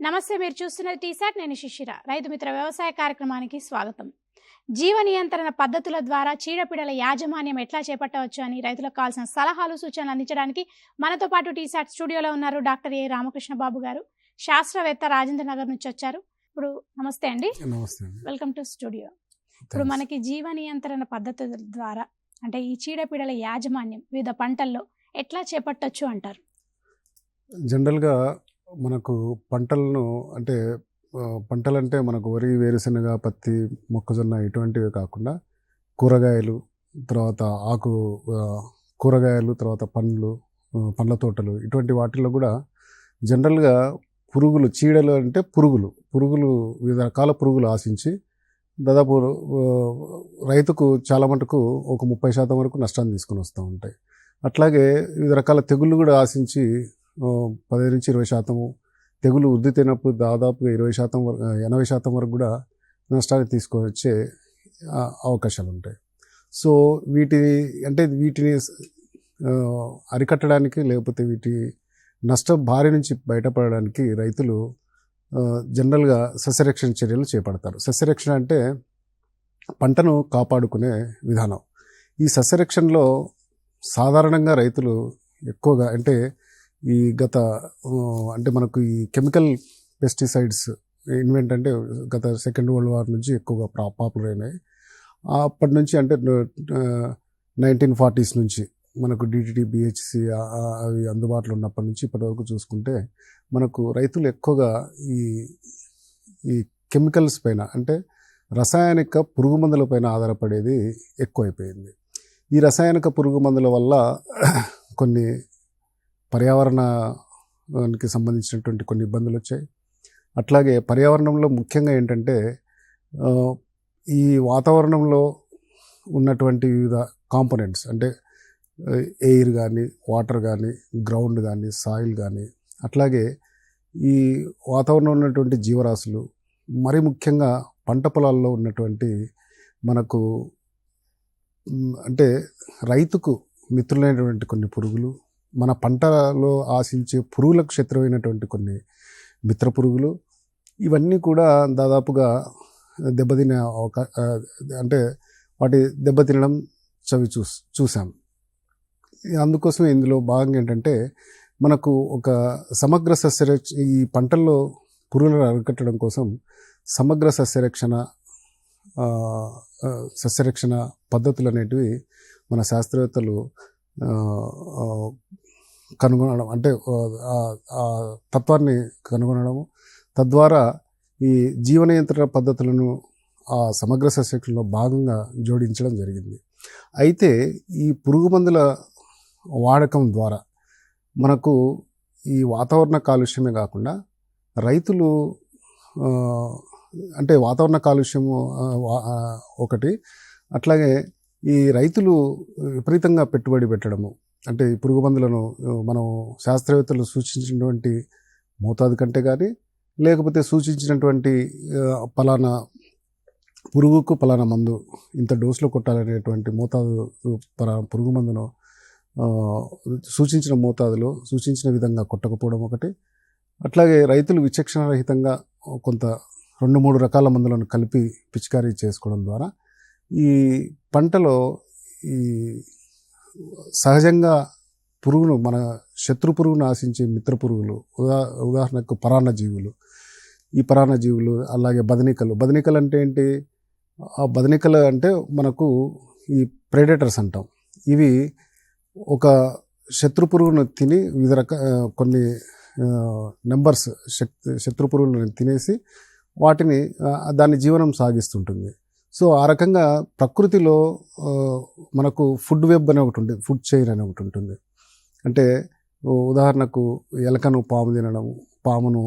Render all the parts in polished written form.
నమస్తే, మీరు చూస్తున్నది టీసాట్. నేను శిశిర. రైతు మిత్ర వ్యవసాయ కార్యక్రమానికి స్వాగతం. జీవ నియంత్రణ పద్ధతుల ద్వారా చీడపీడల యాజమాన్యం ఎట్లా చేపట్టవచ్చు అని రైతులకు కావాల్సిన సలహాలు సూచనలు అందించడానికి మనతో పాటు టీసాట్ స్టూడియోలో ఉన్నారు డాక్టర్ ఏ రామకృష్ణ బాబు గారు, శాస్త్రవేత్త, రాజేంద్ర నగర్ నుంచి వచ్చారు. ఇప్పుడు నమస్తే అండి. Welcome to studio. ఇప్పుడు మనకి జీవ నియంత్రణ పద్ధతుల ద్వారా అంటే ఈ చీడపీడల యాజమాన్యం వివిధ పంటల్లో ఎట్లా చేపట్టొచ్చు అంటారు? జనరల్గా మనకు పంటలను అంటే పంటలంటే మనకు వరి, వేరుశెనగ, పత్తి, మొక్కజొన్న ఇటువంటివే కాకుండా కూరగాయలు, తర్వాత కూరగాయలు, తర్వాత పండ్ల తోటలు, ఇటువంటి వాటిల్లో కూడా జనరల్గా పురుగులు, చీడలు అంటే పురుగులు వివిధ రకాల పురుగులు ఆశించి దాదాపు రైతుకు చాలా మటుకు ఒక 30% వరకు నష్టాన్ని తీసుకుని వస్తూ ఉంటాయి. అట్లాగే వివిధ రకాల తెగుళ్ళు కూడా ఆశించి 15-20% తెగులు వృద్ధి తినప్పుడు దాదాపుగా 80% వరకు కూడా నష్టాన్ని తీసుకొచ్చే అవకాశాలు ఉంటాయి. సో వీటిని అరికట్టడానికి, లేకపోతే వీటి నష్టం బారి నుంచి బయటపడడానికి రైతులు జనరల్గా సస్యరక్షణ చర్యలు చేపడతారు. సస్యరక్షణ అంటే పంటను కాపాడుకునే విధానం. ఈ సస్యరక్షణలో సాధారణంగా రైతులు ఎక్కువగా అంటే మనకు ఈ కెమికల్ పెస్టిసైడ్స్ ఇన్వెంట్ అంటే గత సెకండ్ వరల్డ్ వార్ నుంచి ఎక్కువగా పాపులర్ అయినాయి. అప్పటి నుంచి అంటే 1940s నుంచి మనకు DDT, BHC అవి అందుబాటులో ఉన్నప్పటి నుంచి ఇప్పటి వరకు చూసుకుంటే మనకు రైతులు ఎక్కువగా ఈ కెమికల్స్ పైన అంటే రసాయనిక పురుగు మందుల పైన ఆధారపడేది ఎక్కువైపోయింది. ఈ రసాయనిక పురుగు మందుల వల్ల కొన్ని పర్యావరణానికి సంబంధించినటువంటి కొన్ని ఇబ్బందులు వచ్చాయి. అట్లాగే పర్యావరణంలో ముఖ్యంగా ఏంటంటే ఈ వాతావరణంలో ఉన్నటువంటి వివిధ కాంపోనెంట్స్ అంటే ఎయిర్ కానీ, వాటర్ కానీ, గ్రౌండ్ కానీ, సాయిల్ కానీ, అట్లాగే ఈ వాతావరణంలో ఉన్నటువంటి జీవరాశులు, మరి ముఖ్యంగా పంట పొలాల్లో ఉన్నటువంటి మనకు అంటే రైతుకు మిత్రులైనటువంటి కొన్ని పురుగులు, మన పంటలో ఆశించే పురుగులకు శత్రువైనటువంటి కొన్ని మిత్ర పురుగులు, ఇవన్నీ కూడా దాదాపుగా దెబ్బతినే అంటే వాటి దెబ్బతినడం చూసాం. అందుకోసం ఇందులో భాగంగా ఏంటంటే మనకు ఒక సమగ్ర ఈ పంటల్లో పురుగులను అరికట్టడం కోసం సమగ్ర సస్యరక్షణ పద్ధతులు అనేటివి మన శాస్త్రవేత్తలు కనుగొనడం, అంటే ఆ తత్వాన్ని కనుగొనడము, తద్వారా ఈ జీవ నియంత్రణ పద్ధతులను ఆ సమగ్ర సస్యరక్షణలో భాగంగా జోడించడం జరిగింది. అయితే ఈ పురుగు మందుల వాడకం ద్వారా మనకు ఈ వాతావరణ కాలుష్యమే కాకుండా రైతులు అంటే వాతావరణ కాలుష్యము ఒకటి, అట్లాగే ఈ రైతులు విపరీతంగా పెట్టుబడి పెట్టడము, అంటే ఈ పురుగు మందులను మనం శాస్త్రవేత్తలు సూచించినటువంటి మోతాదు కంటే కానీ, లేకపోతే సూచించినటువంటి పలానా పురుగుకు పలానా మందు ఇంత డోసులో కొట్టాలనేటువంటి మోతాదు పురుగు మందును సూచించిన మోతాదులో సూచించిన విధంగా కొట్టకపోవడం ఒకటి. అట్లాగే రైతులు విచక్షణరహితంగా కొంత 2-3 రకాల మందులను కలిపి పిచికారీ చేసుకోవడం ద్వారా ఈ పంటలో ఈ సహజంగా పురుగును, మన శత్రు పురుగును ఆశించే మిత్ర పురుగులు, ఉదాహరణకు పరాన్నజీవులు, ఈ పరాన్నజీవులు, అలాగే బదనికలు అంటే ఏంటి? ఆ బదనికలు అంటే మనకు ఈ ప్రెడేటర్స్ అంటాం. ఇవి ఒక శత్రు పురుగును తిని వివిధ కొన్ని నెంబర్స్ శత్రు పురుగులను తినేసి దాని జీవనం సాగిస్తుంటుంది. సో ఆ రకంగా ప్రకృతిలో మనకు ఫుడ్ వెబ్ అని ఒకటి ఉంటుంది, ఫుడ్ చైన్ అని ఒకటి ఉంటుంది. అంటే ఉదాహరణకు ఎలకను పాము తినడం, పామును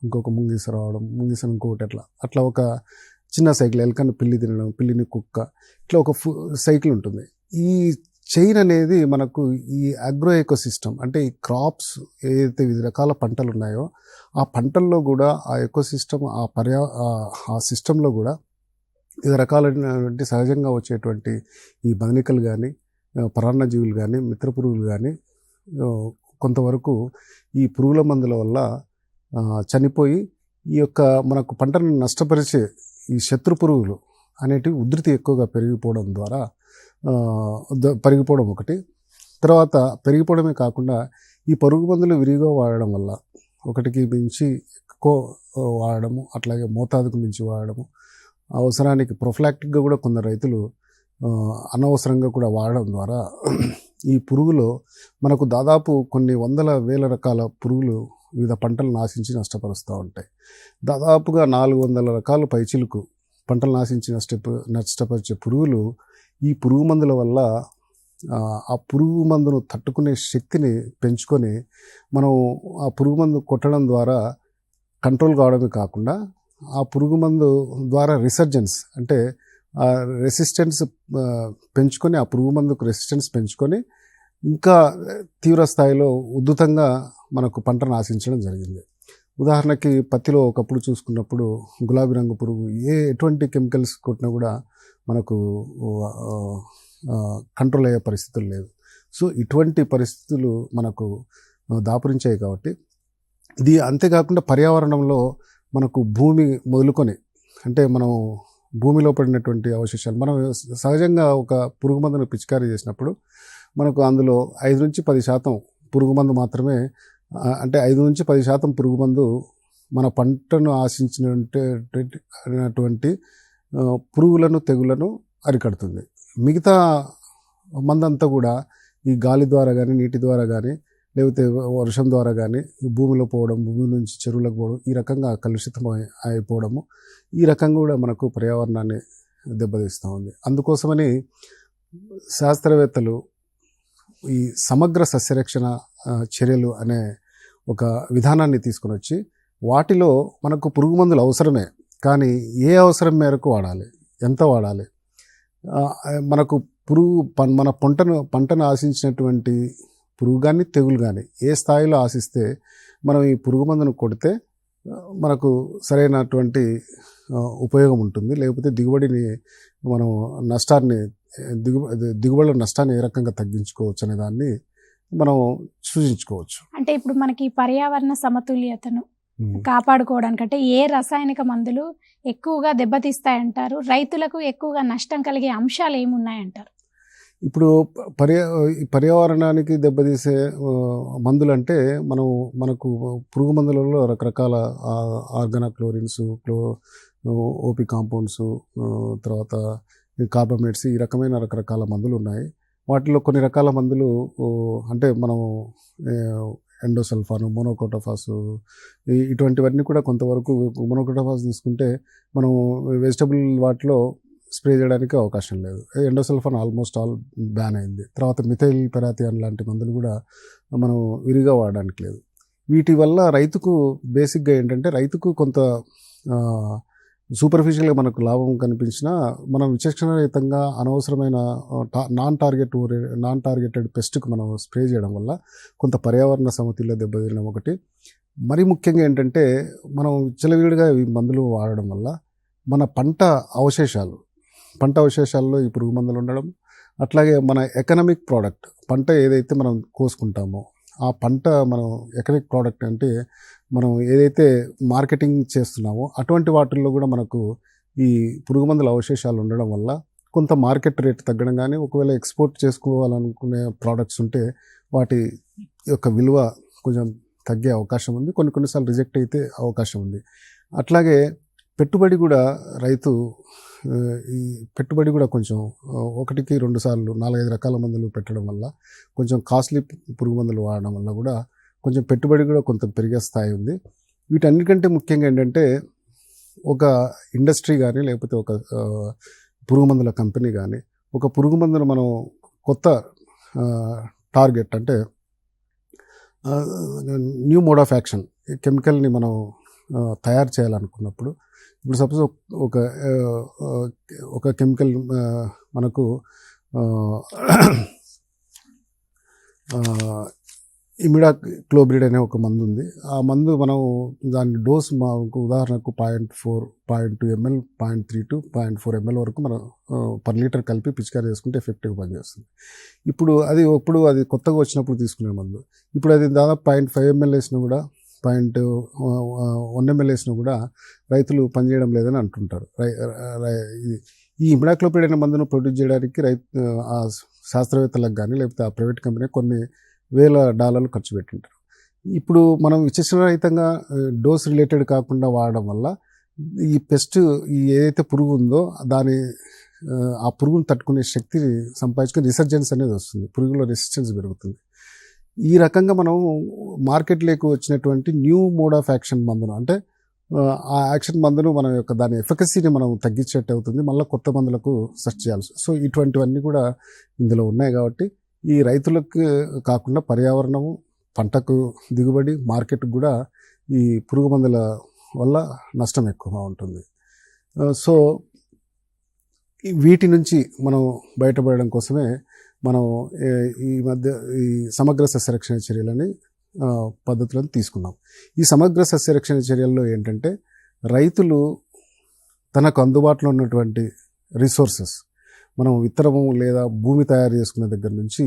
ఇంకొక ముంగిస రావడం, ముంగిసను ఇంకొకటి, అట్లా ఒక చిన్న సైకిల్, ఎలకను పిల్లి తినడం, పిల్లిని కుక్క, ఇట్లా ఒక సైకిల్ ఉంటుంది. ఈ చైన్ అనేది మనకు ఈ అగ్రో ఎకోసిస్టమ్ అంటే ఈ క్రాప్స్ ఏదైతే వివిధ రకాల పంటలు ఉన్నాయో ఆ పంటల్లో కూడా ఆ ఎకోసిస్టమ్ ఆ సిస్టంలో కూడా వివిధ రకాలైనటువంటి సహజంగా వచ్చేటువంటి ఈ బదనికలు కానీ, పరాన్నజీవులు కానీ, మిత్ర పురుగులు కానీ కొంతవరకు ఈ పురుగుల మందుల వల్ల చనిపోయి ఈ యొక్క మనకు పంటను నష్టపరిచే ఈ శత్రు పురుగులు అనేటివి ఉధృతి ఎక్కువగా పెరిగిపోవడం ద్వారా పెరిగిపోవడం ఒకటి. తర్వాత పెరిగిపోవడమే కాకుండా ఈ పురుగు మందులు విరిగా వాడడం వల్ల ఒకటికి మించి ఎక్కువ వాడడము, అట్లాగే మోతాదుకు మించి వాడడము, అవసరానికి ప్రొఫిలాక్టిక్గా కూడా కొందరు రైతులు అనవసరంగా కూడా వాడడం ద్వారా ఈ పురుగులో మనకు దాదాపు కొన్ని వందల వేల రకాల పురుగులు వివిధ పంటలు నాశించి నష్టపరుస్తూ ఉంటాయి. దాదాపుగా 400 రకాల పైచిలకు పంటలు నాశించి నష్టపరిచే పురుగులు ఈ పురుగు మందుల వల్ల ఆ పురుగు మందును తట్టుకునే శక్తిని పెంచుకొని మనం ఆ పురుగు మందు కొట్టడం ద్వారా కంట్రోల్ కావడమే కాకుండా ఆ పురుగు మందు ద్వారా రిసర్జెన్స్ అంటే ఆ రెసిస్టెన్స్ పెంచుకొని, ఆ పురుగు మందుకు రెసిస్టెన్స్ పెంచుకొని ఇంకా తీవ్ర స్థాయిలో ఉధృతంగా మనకు పంటను ఆశించడం జరిగింది. ఉదాహరణకి పత్తిలో ఒకప్పుడు చూసుకున్నప్పుడు గులాబీ రంగు పురుగు ఎటువంటి కెమికల్స్ కొట్టినా కూడా మనకు కంట్రోల్ అయ్యే పరిస్థితులు లేదు. సో ఇటువంటి పరిస్థితులు మనకు దాపురించాయి. కాబట్టి ఇది అంతేకాకుండా పర్యావరణంలో మనకు భూమి మొదలుకొని అంటే మనం భూమిలో పడినటువంటి అవశేషాలు, మనం సహజంగా ఒక పురుగు మందును పిచికారీ చేసినప్పుడు మనకు అందులో 5-10% పురుగు మందు మాత్రమే, అంటే 5-10% పురుగు మందు మన పంటను ఆశించినటువంటి పురుగులను, తెగులను అరికడుతుంది. మిగతా మందంతా కూడా ఈ గాలి ద్వారా కానీ, నీటి ద్వారా కానీ, లేకపోతే వర్షం ద్వారా కానీ భూమిలో పోవడం, భూమి నుంచి చెరువులకు పోవడం, ఈ రకంగా కలుషితం అయిపోవడము, ఈ రకంగా కూడా మనకు పర్యావరణాన్ని దెబ్బతీస్తూ ఉంది. అందుకోసమని శాస్త్రవేత్తలు ఈ సమగ్ర సస్యరక్షణ చర్యలు అనే ఒక విధానాన్ని తీసుకుని వచ్చి వాటిలో మనకు పురుగు మందులు అవసరమే, కానీ ఏ అవసరం మేరకు వాడాలి, ఎంత వాడాలి, మనకు మన పంటను ఆశించినటువంటి పురుగు కానీ, తెగులు కానీ ఏ స్థాయిలో ఆశిస్తే మనం ఈ పురుగు మందును కొడితే మనకు సరైనటువంటి ఉపయోగం ఉంటుంది, లేకపోతే దిగుబడిని మనం దిగుబడుల నష్టాన్ని ఏ రకంగా తగ్గించుకోవచ్చు అనే దాన్ని మనం సూచించుకోవచ్చు. అంటే ఇప్పుడు మనకి పర్యావరణ సమతుల్యతను కాపాడుకోవడానికంటే ఏ రసాయనిక మందులు ఎక్కువగా దెబ్బతీస్తాయంటారు? రైతులకు ఎక్కువగా నష్టం కలిగే అంశాలు ఏమున్నాయంటారు? ఇప్పుడు పర్యావరణానికి దెబ్బతీసే మందులు అంటే మనకు పురుగు మందులలో రకరకాల ఆర్గానోక్లోరిన్స్, ఓపీ కాంపౌండ్స్, తర్వాత కార్బమేట్స్, ఈ రకమైన రకరకాల మందులు ఉన్నాయి. వాటిలో కొన్ని రకాల మందులు అంటే మనం ఎండోసల్ఫాను, మోనోక్రోటోఫాస్, ఇటువంటివన్నీ కూడా కొంతవరకు మోనోక్రోటోఫాస్ తీసుకుంటే మనం వెజిటబుల్ వాటిలో స్ప్రే చేయడానికి అవకాశం లేదు. ఎండోసల్ఫాన్ ఆల్మోస్ట్ ఆల్ బ్యాన్ అయింది. తర్వాత మిథైల్ పెరాథియాన్ లాంటి మందులు కూడా మనం విరిగా వాడడానికి లేదు. వీటి వల్ల రైతుకు బేసిక్గా ఏంటంటే రైతుకు కొంత సూపర్ఫిషియల్గా మనకు లాభం కనిపించినా మనం విచక్షణరహితంగా అనవసరమైన నాన్ టార్గెటెడ్ పెస్ట్కు మనం స్ప్రే చేయడం వల్ల కొంత పర్యావరణ సమతుల్య దెబ్బతినడం ఒకటి. మరీ ముఖ్యంగా ఏంటంటే మనం విచ్చలవిడిగా ఈ మందులు వాడడం వల్ల మన పంట అవశేషాల్లో ఈ పురుగు మందులు ఉండడం, అట్లాగే మన ఎకనామిక్ ప్రోడక్ట్ పంట ఏదైతే మనం కోసుకుంటామో ఆ పంట మనం ఎకనామిక్ ప్రోడక్ట్ అంటే మనం ఏదైతే మార్కెటింగ్ చేస్తున్నామో అటువంటి వాటిల్లో కూడా మనకు ఈ పురుగు మందుల అవశేషాలు ఉండడం వల్ల కొంత మార్కెట్ రేట్ తగ్గడం, కానీ ఒకవేళ ఎక్స్పోర్ట్ చేసుకోవాలనుకునే ప్రోడక్ట్స్ ఉంటే వాటి యొక్క విలువ కొంచెం తగ్గే అవకాశం ఉంది, కొన్నిసార్లు రిజెక్ట్ అయితే అవకాశం ఉంది. అట్లాగే పెట్టుబడి కూడా రైతు ఈ పెట్టుబడి కూడా కొంచెం 1-2 సార్లు 4-5 రకాల మందులు పెట్టడం వల్ల, కొంచెం కాస్ట్లీ పురుగు మందులు వాడడం వల్ల కూడా కొంచెం పెట్టుబడి కూడా కొంత పెరిగే స్థాయి ఉంది. వీటన్నిటికంటే ముఖ్యంగా ఏంటంటే ఒక ఇండస్ట్రీ కానీ, లేకపోతే ఒక పురుగు మందుల కంపెనీ కానీ ఒక పురుగు మందును మనం కొత్త టార్గెట్ అంటే న్యూ మోడ్ ఆఫ్ యాక్షన్ కెమికల్ని మనం తయారు చేయాలనుకున్నప్పుడు, ఇప్పుడు సపోజ్ ఒక కెమికల్ మనకు ఇమిడాక్లోప్రిడ్ అనే ఒక మందు ఉంది. ఆ మందు మనం దాని డోస్ మాకు ఉదాహరణకు 0.4, 0.2 ml, 0.3 to 0.4 ml వరకు మనం పర్ లీటర్ కలిపి పిచికారీ చేసుకుంటే ఎఫెక్టివ్గా పనిచేస్తుంది. ఇప్పుడు అది కొత్తగా వచ్చినప్పుడు తీసుకునే మందు, ఇప్పుడు అది దాదాపు 0.5 ml వేసినా కూడా 6.1 ml వేసినా కూడా రైతులు పనిచేయడం లేదని అంటుంటారు. ఈ ఇమిడాక్లోపిడ్ అనే మందును ప్రొడ్యూస్ చేయడానికి ఆ శాస్త్రవేత్తలకు కానీ లేకపోతే ఆ ప్రైవేట్ కంపెనీ కొన్ని $1,000 ఖర్చు పెట్టింటారు. ఇప్పుడు మనం విచక్షణరహితంగా డోస్ రిలేటెడ్ కాకుండా వాడడం వల్ల ఈ పెస్ట్ ఏదైతే పురుగు ఉందో ఆ పురుగును తట్టుకునే శక్తిని సంపాదించుకుని రిసర్జెన్స్ అనేది వస్తుంది, పురుగులో రెసిస్టెన్స్ పెరుగుతుంది. ఈ రకంగా మనం మార్కెట్లోకి వచ్చినటువంటి న్యూ మోడ్ ఆఫ్ యాక్షన్ మందును, అంటే ఆ యాక్షన్ మందును మన యొక్క దాని ఎఫికసీని మనం తగ్గించేట్టు అవుతుంది, మళ్ళీ కొత్త మందులకు సెర్చ్ చేయాల్సి. సో ఇటువంటివన్నీ కూడా ఇందులో ఉన్నాయి. కాబట్టి ఈ రైతులకు కాకుండా పర్యావరణము, పంటకు దిగుబడి, మార్కెట్కు కూడా ఈ పురుగు మందుల వల్ల నష్టం ఎక్కువగా ఉంటుంది. సో వీటి నుంచి మనం బయటపడడం కోసమే మనం ఈ మధ్య ఈ సమగ్ర సస్యరక్షణ చర్యలని పద్ధతులను తీసుకున్నాం. ఈ సమగ్ర సస్యరక్షణ చర్యల్లో ఏంటంటే రైతులు తనకు అందుబాటులో ఉన్నటువంటి రిసోర్సెస్, మనం విత్తనము లేదా భూమి తయారు చేసుకునే దగ్గర నుంచి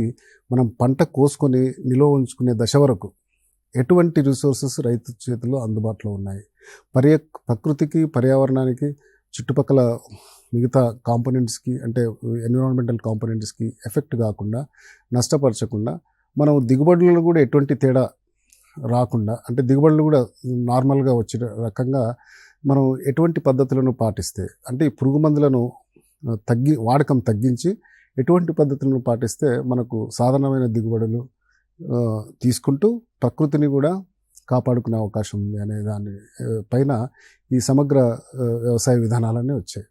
మనం పంట కోసుకొని నిల్వ ఉంచుకునే దశ వరకు ఎటువంటి రిసోర్సెస్ రైతు చేతిలో అందుబాటులో ఉన్నాయి, ప్రకృతికి, పర్యావరణానికి, చుట్టుపక్కల మిగతా కాంపోనెంట్స్కి అంటే ఎన్విరాన్మెంటల్ కాంపోనెంట్స్కి ఎఫెక్ట్ కాకుండా, నష్టపరచకుండా, మనం దిగుబడులలో కూడా ఎటువంటి తేడా రాకుండా, అంటే దిగుబడులు కూడా నార్మల్గా వచ్చే రకంగా మనం ఎటువంటి పద్ధతులను పాటిస్తే, అంటే ఈ పురుగు మందులను వాడకం తగ్గించి ఎటువంటి పద్ధతులను పాటిస్తే మనకు సాధారణమైన దిగుబడులు తీసుకుంటూ ప్రకృతిని కూడా కాపాడుకునే అవకాశం ఉంది అనే దాని పైన ఈ సమగ్ర వ్యవసాయ విధానాలన్నీ వచ్చాయి.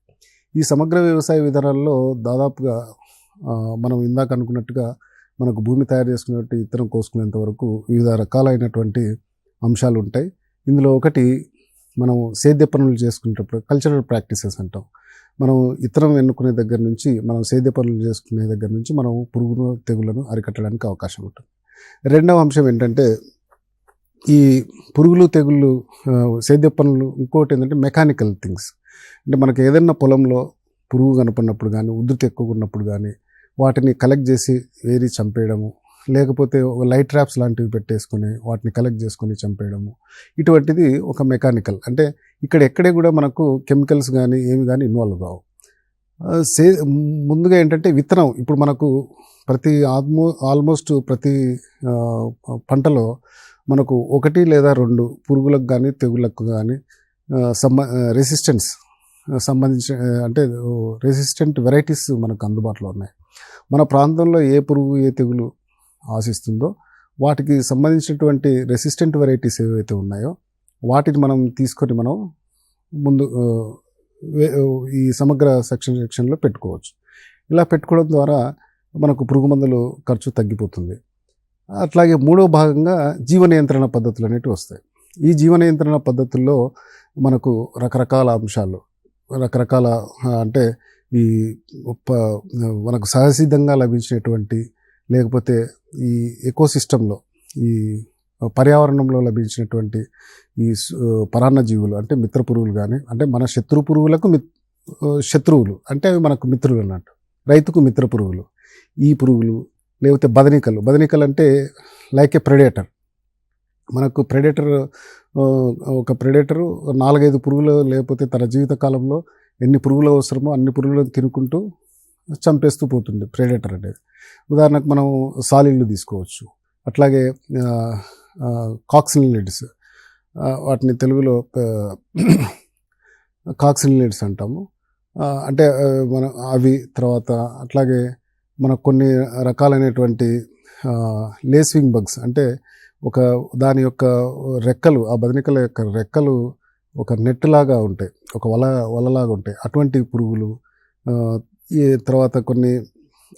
ఈ సమగ్ర వ్యవసాయ విధానాల్లో దాదాపుగా మనం ఇందాక అనుకున్నట్టుగా మనకు భూమి తయారు చేసుకునేటువంటి విత్తనం కోసుకునేంత వరకు వివిధ రకాలైనటువంటి అంశాలు ఉంటాయి. ఇందులో ఒకటి మనం సేద్య పనులు చేసుకునేటప్పుడు కల్చరల్ ప్రాక్టీసెస్ అంటాం. మనం ఇత్తనం ఎన్నుకునే దగ్గర నుంచి, మనం సేద్య పనులు చేసుకునే దగ్గర నుంచి మనం పురుగును, తెగులను అరికట్టడానికి అవకాశం ఉంటుంది. రెండవ అంశం ఏంటంటే ఈ పురుగులు, తెగుళ్ళు, సేద్య పనులు. ఇంకోటి ఏంటంటే మెకానికల్ థింగ్స్, అంటే మనకు ఏదైనా పొలంలో పురుగు కనపడినప్పుడు కానీ, ఉధృతి ఎక్కువ ఉన్నప్పుడు కానీ వాటిని కలెక్ట్ చేసి వేరి చంపేయడము, లేకపోతే లైట్ ట్రాప్స్ లాంటివి పెట్టేసుకొని వాటిని కలెక్ట్ చేసుకొని చంపేయడము, ఇటువంటిది ఒక మెకానికల్. అంటే ఇక్కడ ఎక్కడే కూడా మనకు కెమికల్స్ కానీ ఏమి కానీ ఇన్వాల్వ్ కావు. ముందుగా ఏంటంటే విత్తనం, ఇప్పుడు మనకు ఆల్మోస్ట్ ప్రతి పంటలో మనకు 1 లేదా 2 పురుగులకు కానీ తెగుళ్ళకు కానీ రెసిస్టెన్స్ సంబంధించిన, అంటే రెసిస్టెంట్ వెరైటీస్ మనకు అందుబాటులో ఉన్నాయి. మన ప్రాంతంలో ఏ పురుగు, ఏ తెగులు ఆశిస్తుందో వాటికి సంబంధించినటువంటి రెసిస్టెంట్ వెరైటీస్ ఏవైతే ఉన్నాయో వాటిని మనం తీసుకొని మనం ముందు ఈ సమగ్ర సెక్షన్లో పెట్టుకోవచ్చు. ఇలా పెట్టుకోవడం ద్వారా మనకు పురుగు మందులు ఖర్చు తగ్గిపోతుంది. అట్లాగే మూడో భాగంగా జీవ నియంత్రణ పద్ధతులు అనేటివి వస్తాయి. ఈ జీవ నియంత్రణ పద్ధతుల్లో మనకు రకరకాల అంశాలు, రకరకాల అంటే ఈ మనకు సహసిద్ధంగా లభించినటువంటి, లేకపోతే ఈ ఎకోసిస్టంలో, ఈ పర్యావరణంలో లభించినటువంటి ఈ పరాన్న జీవులు, అంటే మిత్ర పురుగులు కానీ, అంటే మన శత్రు పురుగులకు శత్రువులు, అంటే అవి మనకు మిత్రులు అన్నట్టు. రైతుకు మిత్ర పురుగులు ఈ పురుగులు, లేకపోతే బదనికలు అంటే లైక్ ఏ ప్రెడేటర్. మనకు ఒక ప్రెడేటరు 4-5 పురుగులు, లేకపోతే తన జీవిత కాలంలో ఎన్ని పురుగులు అవసరమో అన్ని పురుగులను తినుకుంటూ చంపేస్తూ పోతుంది ప్రెడేటర్ అనేది. ఉదాహరణకు మనం సాలిడ్లు తీసుకోవచ్చు. అట్లాగే కాక్సినిలిడ్స్, వాటిని తెలుగులో కాక్సినిలిడ్స్ అంటాము. అంటే మన అవి తర్వాత అట్లాగే మనకు కొన్ని రకాలైనటువంటి లేస్వింగ్ బగ్స్, అంటే దాని యొక్క రెక్కలు, ఆ బదనికల యొక్క రెక్కలు ఒక నెట్ లాగా ఉంటాయి, ఒక వలలాగా ఉంటాయి. అటువంటి పురుగులు, ఈ తర్వాత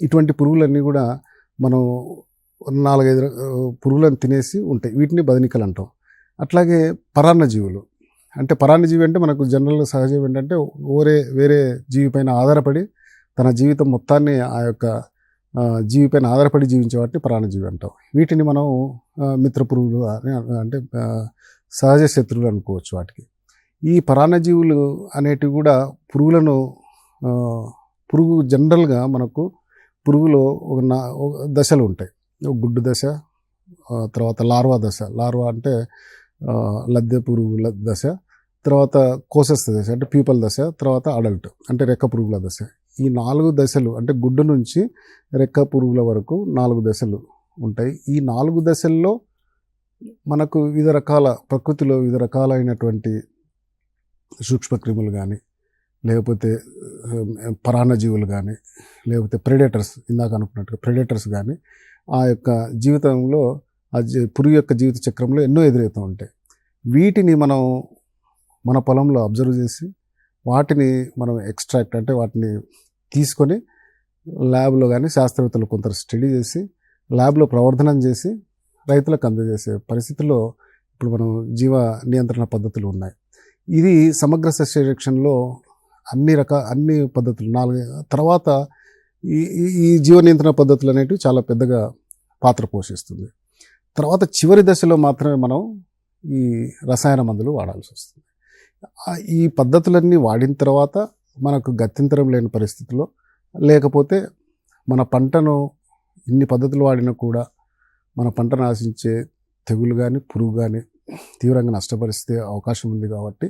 ఇటువంటి పురుగులన్నీ కూడా మనం 4-5 పురుగులను తినేసి ఉంటాయి. వీటిని బదనికలు అంటాం. అట్లాగే పరాన్నజీవులు, అంటే పరాన్నజీవి అంటే మనకు జనరల్గా సహజం ఏంటంటే వేరే జీవి పైన ఆధారపడి తన జీవితం మొత్తాన్ని ఆ యొక్క జీవి పైన ఆధారపడి జీవించే వాటిని పరాన్నజీవి అంటాం. వీటిని మనం మిత్ర పురుగులు అంటే సహజ శత్రువులు అనుకోవచ్చు వాటికి. ఈ పరాన్నజీవులు అనేటివి కూడా పురుగు జనరల్గా మనకు పురుగులో ఒక దశలు ఉంటాయి. గుడ్డు దశ, తర్వాత లార్వా దశ. లార్వా అంటే లద్దె పురుగుల దశ, తర్వాత కోసస్థ దశ అంటే ప్యూపల్ దశ, తర్వాత అడల్ట్ అంటే రెక్క పురుగుల దశ. ఈ 4 దశలు అంటే గుడ్డు నుంచి రెక్క పురుగుల వరకు 4 దశలు ఉంటాయి. ఈ 4 దశల్లో మనకు వివిధ రకాల ప్రకృతిలో వివిధ రకాలైనటువంటి సూక్ష్మక్రిములు కానీ, లేకపోతే పరాన్నజీవులు కానీ, లేకపోతే ప్రెడేటర్స్, ఇందాక అనుకున్నట్టుగా ప్రెడేటర్స్ కానీ ఆ యొక్క జీవితంలో పురుగు యొక్క జీవిత చక్రంలో ఎన్నో ఎదురవుతూ ఉంటాయి. వీటిని మనం మన పొలంలో అబ్జర్వ్ చేసి వాటిని మనం ఎక్స్ట్రాక్ట్ అంటే వాటిని తీసుకొని ల్యాబ్లో కానీ శాస్త్రవేత్తలు కొంత స్టడీ చేసి ల్యాబ్లో ప్రవర్ధనం చేసి రైతులకు అందజేసే పరిస్థితుల్లో ఇప్పుడు మనం జీవ నియంత్రణ పద్ధతులు ఉన్నాయి. ఇది సమగ్ర సస్యరక్షణలో అన్ని పద్ధతులు 4 తర్వాత ఈ జీవ నియంత్రణ పద్ధతులు అనేటివి చాలా పెద్దగా పాత్ర పోషిస్తుంది. తర్వాత చివరి దశలో మాత్రమే మనం ఈ రసాయన మందులు వాడాల్సి వస్తుంది. ఈ పద్ధతులన్నీ వాడిన తర్వాత మనకు గత్యంతరం లేని పరిస్థితిలో, లేకపోతే మన పంటను ఇన్ని పద్ధతులు వాడినా కూడా మన పంటను ఆశించే తెగులు కానీ పురుగు కానీ తీవ్రంగా నష్టపరిస్తే అవకాశం ఉంది. కాబట్టి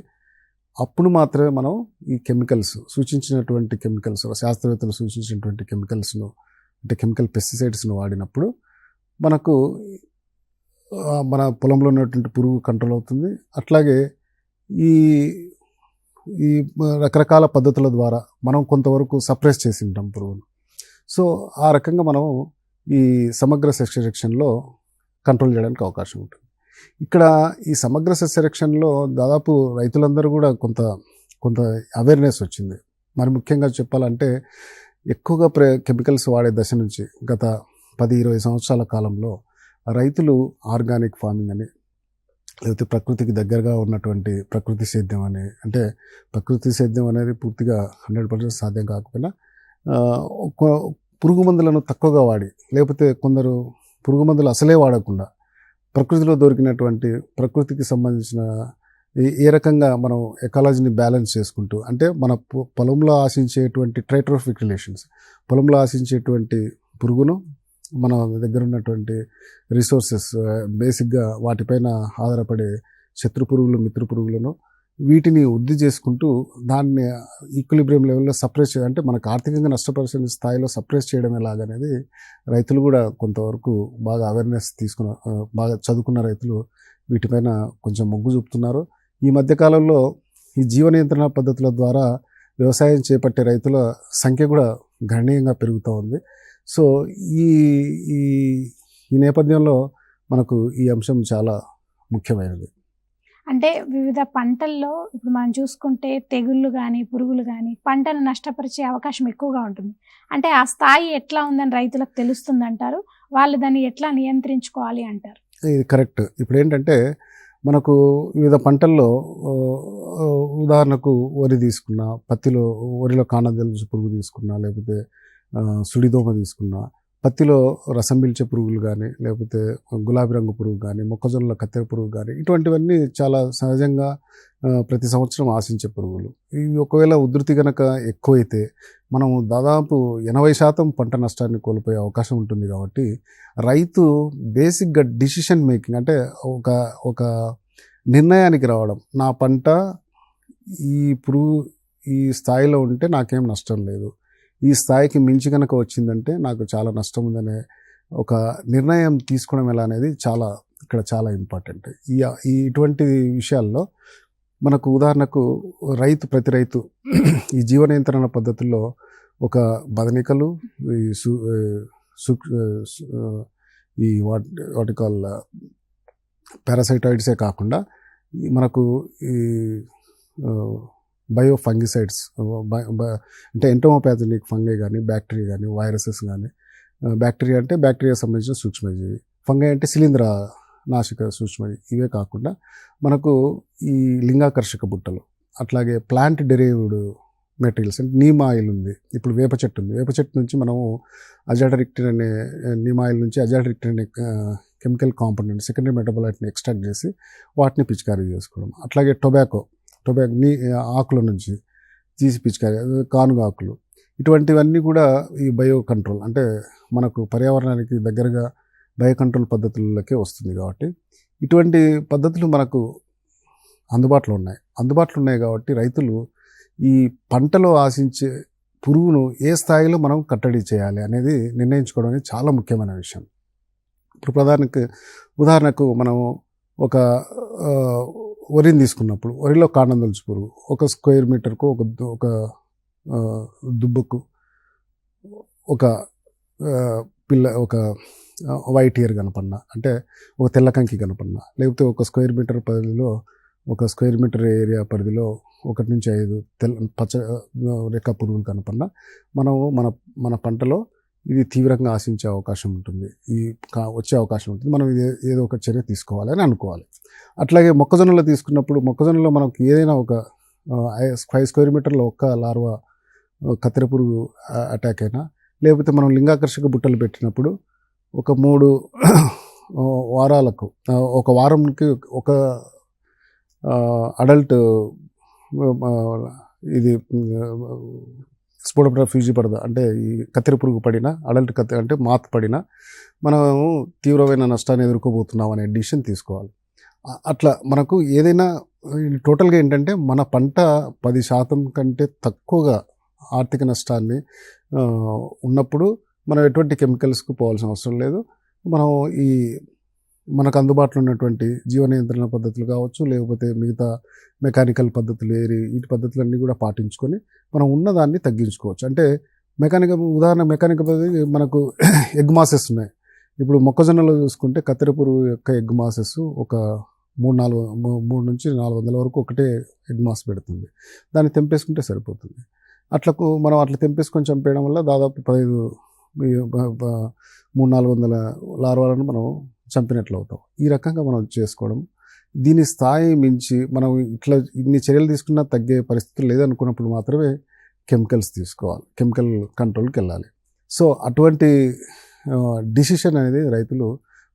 అప్పుడు మాత్రమే మనం ఈ సూచించినటువంటి కెమికల్స్, శాస్త్రవేత్తలు సూచించినటువంటి కెమికల్స్ను అంటే కెమికల్ పెస్టిసైడ్స్ను వాడినప్పుడు మనకు మన పొలంలో ఉన్నటువంటి పురుగు కంట్రోల్ అవుతుంది. అట్లాగే ఈ ఈ రకరకాల పద్ధతుల ద్వారా మనం కొంతవరకు సప్రెస్ చేసి ఉంటాం పురుగును. సో ఆ రకంగా మనం ఈ సమగ్ర సస్యరక్షణలో కంట్రోల్ చేయడానికి అవకాశం ఉంటుంది. ఇక్కడ ఈ సమగ్ర సస్యరక్షణలో దాదాపు రైతులందరూ కూడా కొంత అవేర్నెస్ వచ్చింది. మరి ముఖ్యంగా చెప్పాలంటే ఎక్కువగా కెమికల్స్ వాడే దశ నుంచి గత 10-20 సంవత్సరాల కాలంలో రైతులు ఆర్గానిక్ ఫార్మింగ్ అని, లేకపోతే ప్రకృతికి దగ్గరగా ఉన్నటువంటి ప్రకృతి సేద్యం అని, అంటే ప్రకృతి సేద్యం అనేది పూర్తిగా 100% సాధ్యం కాకపోయినా పురుగు మందులను తక్కువగా వాడి, లేకపోతే కొందరు పురుగు మందులు అసలే వాడకుండా ప్రకృతిలో దొరికినటువంటి ప్రకృతికి సంబంధించిన ఏ రకంగా మనం ఎకాలజీని బ్యాలెన్స్ చేసుకుంటూ, అంటే మన పొలంలో ఆశించేటువంటి ట్రైట్రోఫిక్ రిలేషన్స్, పొలంలో ఆశించేటువంటి పురుగును మన దగ్గర ఉన్నటువంటి రిసోర్సెస్ బేసిక్గా వాటిపైన ఆధారపడే శత్రు పురుగులు మిత్ర పురుగులను వీటిని వృద్ధి చేసుకుంటూ దాన్ని ఈక్విలిబ్రియం లెవెల్లో సప్రెస్ చేయడం, అంటే మనకు ఆర్థికంగా నష్టపరిచే స్థాయిలో సప్రెస్ చేయడం ఎలాగనేది రైతులు కూడా కొంతవరకు బాగా అవేర్నెస్ తీసుకున్న, బాగా చదువుకున్న రైతులు వీటిపైన కొంచెం మొగ్గు చూపుతున్నారు. ఈ మధ్యకాలంలో ఈ జీవ నియంత్రణ పద్ధతుల ద్వారా వ్యవసాయం చేపట్టే రైతుల సంఖ్య కూడా గణనీయంగా పెరుగుతూ ఉంది. సో ఈ ఈ నేపథ్యంలో మనకు ఈ అంశం చాలా ముఖ్యమైనది. అంటే వివిధ పంటల్లో ఇప్పుడు మనం చూసుకుంటే తెగుళ్ళు కానీ పురుగులు కానీ పంటను నష్టపరిచే అవకాశం ఎక్కువగా ఉంటుంది. అంటే ఆ స్థాయి ఎట్లా ఉందని రైతులకు తెలుస్తుంది అంటారు, వాళ్ళు దాన్ని ఎట్లా నియంత్రించుకోవాలి అంటారు? ఇది కరెక్ట్. ఇప్పుడు ఏంటంటే మనకు వివిధ పంటల్లో ఉదాహరణకు వరి తీసుకున్నా, వరిలో కాండదెలుసు పురుగు తీసుకున్నా, లేకపోతే సుడిదోమ తీసుకున్నా, పత్తిలో రసం పీల్చే పురుగులు కానీ, లేకపోతే గులాబీ రంగు పురుగు కానీ, మొక్కజొన్నలో కత్తెర పురుగు కానీ, ఇటువంటివన్నీ చాలా సహజంగా ప్రతి సంవత్సరం ఆశించే పురుగులు. ఇవి ఒకవేళ ఉధృతి కనుక ఎక్కువైతే మనం దాదాపు 80% పంట నష్టాన్ని కోల్పోయే అవకాశం ఉంటుంది. కాబట్టి రైతు బేసిక్గా డిసిషన్ మేకింగ్, అంటే ఒక నిర్ణయానికి రావడం, నా పంట ఈ స్థాయిలో ఉంటే నాకేం నష్టం లేదు, ఈ స్థాయికి మించి కనుక వచ్చిందంటే నాకు చాలా నష్టం ఉందనే ఒక నిర్ణయం తీసుకోవడం ఎలా అనేది ఇక్కడ చాలా ఇంపార్టెంట్. ఇటువంటి విషయాల్లో మనకు ఉదాహరణకు ప్రతి రైతు ఈ జీవ నియంత్రణ పద్ధతుల్లో ఒక బదనికలు, ఈ వాటి కాల్ పారాసైటాయిడ్సే కాకుండా మనకు ఈ బయోఫంగిసైడ్స్, అంటే ఎంటోమోపాథనిక్ ఫంగై కానీ, బ్యాక్టీరియా కానీ, వైరసెస్ కానీ, బ్యాక్టీరియా అంటే బ్యాక్టీరియా సంబంధించిన సూక్ష్మజీవి, ఫంగై అంటే శిలీంధ్ర నాశక సూక్ష్మజీవి. ఇవే కాకుండా మనకు ఈ లింగాకర్షక బుట్టలు, అట్లాగే ప్లాంట్ డెరైవ్డ్ మెటీరియల్స్ అంటే నీమ్ ఆయిల్ ఉంది. ఇప్పుడు వేప చెట్టు ఉంది, వేప చెట్టు నుంచి మనము అజాడిరెక్టిన్ అనే నీమ్ ఆయిల్ నుంచి అజాడిరెక్టిన్ అనే కెమికల్ కాంపోనెంట్ సెకండరీ మెటబోలైట్ని ఎక్స్ట్రాక్ట్ చేసి వాటిని పిచికారీ చేసుకోవడం. అట్లాగే టొబాకో ఆకుల నుంచి తీసి పిచికారీ, కానుగ ఆకులు, ఇటువంటివన్నీ కూడా ఈ బయో కంట్రోల్, అంటే మనకు పర్యావరణానికి దగ్గరగా బయో కంట్రోల్ పద్ధతులకే వస్తుంది. కాబట్టి ఇటువంటి పద్ధతులు మనకు అందుబాటులో ఉన్నాయి కాబట్టి రైతులు ఈ పంటలో ఆశించే పురుగును ఏ స్థాయిలో మనం కట్టడి చేయాలి అనేది నిర్ణయించుకోవడం అనేది చాలా ముఖ్యమైన విషయం. ఇప్పుడు ఉదాహరణకు మనం ఒక వరిని తీసుకున్నప్పుడు వరిలో కాండం తొలుచు పురుగు ఒక స్క్వేర్ మీటర్కు ఒక దుబ్బకు ఒక వైట్ ఇయర్ కనపడినా, అంటే ఒక తెల్లకంకి కనపడినా, లేకపోతే ఒక స్క్వేర్ మీటర్ పరిధిలో ఒక స్క్వేర్ మీటర్ ఏరియా పరిధిలో 1 నుంచి 5 పచ్చ రెక్క పురుగులు కనపడినా మనము మన పంటలో ఇది తీవ్రంగా ఆశించే అవకాశం ఉంటుంది, వచ్చే అవకాశం ఉంటుంది. మనం ఏదో ఒక చర్య తీసుకోవాలి అని అనుకోవాలి. అట్లాగే మొక్కజొన్నలో తీసుకున్నప్పుడు మొక్కజొన్నలో మనకు ఏదైనా ఒక 5 స్క్వేర్ మీటర్లో ఒక్క లార్వా కత్తెర పురుగు అటాక్ అయినా, లేకపోతే మనం లింగాకర్షక బుట్టలు పెట్టినప్పుడు ఒక 3 వారాలకు ఒక వారంకి ఒక అడల్ట్ ఇది స్పోడోప్టెరా ఫ్యూజిపరదా అంటే ఈ కత్తెర పురుగు పడిన అడల్ట్ అంటే మాత్ పడిన మనము తీవ్రమైన నష్టాన్ని ఎదుర్కోబోతున్నాం అనే డిసిషన్ తీసుకోవాలి. అట్లా మనకు ఏదైనా టోటల్గా ఏంటంటే మన పంట 10% కంటే తక్కువగా ఆర్థిక నష్టాన్ని ఉన్నప్పుడు మనం ఎటువంటి కెమికల్స్కు పోవాల్సిన అవసరం లేదు. మనం మనకు అందుబాటులో ఉన్నటువంటి జీవ నియంత్రణ పద్ధతులు కావచ్చు, లేకపోతే మిగతా మెకానికల్ పద్ధతులు వీటి పద్ధతులన్నీ కూడా పాటించుకొని మనం ఉన్నదాన్ని తగ్గించుకోవచ్చు. అంటే మెకానికల్ పద్ధతి మనకు ఎగ్ మాసెస్ ఉన్నాయి. ఇప్పుడు మొక్కజొన్నలో చూసుకుంటే కత్తెర పురుగు యొక్క ఎగ్ మాసెస్ ఒక 3 నుంచి 400 వరకు ఒకటే ఎగ్ మాస్ పెడుతుంది. దాన్ని తెంపేసుకుంటే సరిపోతుంది. మనం అట్లా తెంపేసుకొని చంపేయడం వల్ల దాదాపు 300-400 లార్వాలను మనం చంపినట్లు అవుతాం. ఈ రకంగా మనం చేసుకోవడం, దీని స్థాయి మించి మనం ఇన్ని చర్యలు తీసుకున్నా తగ్గే పరిస్థితులు లేదనుకున్నప్పుడు మాత్రమే కెమికల్స్ తీసుకోవాలి, కెమికల్ కంట్రోల్కి వెళ్ళాలి. సో అటువంటి డిసిషన్ అనేది రైతులు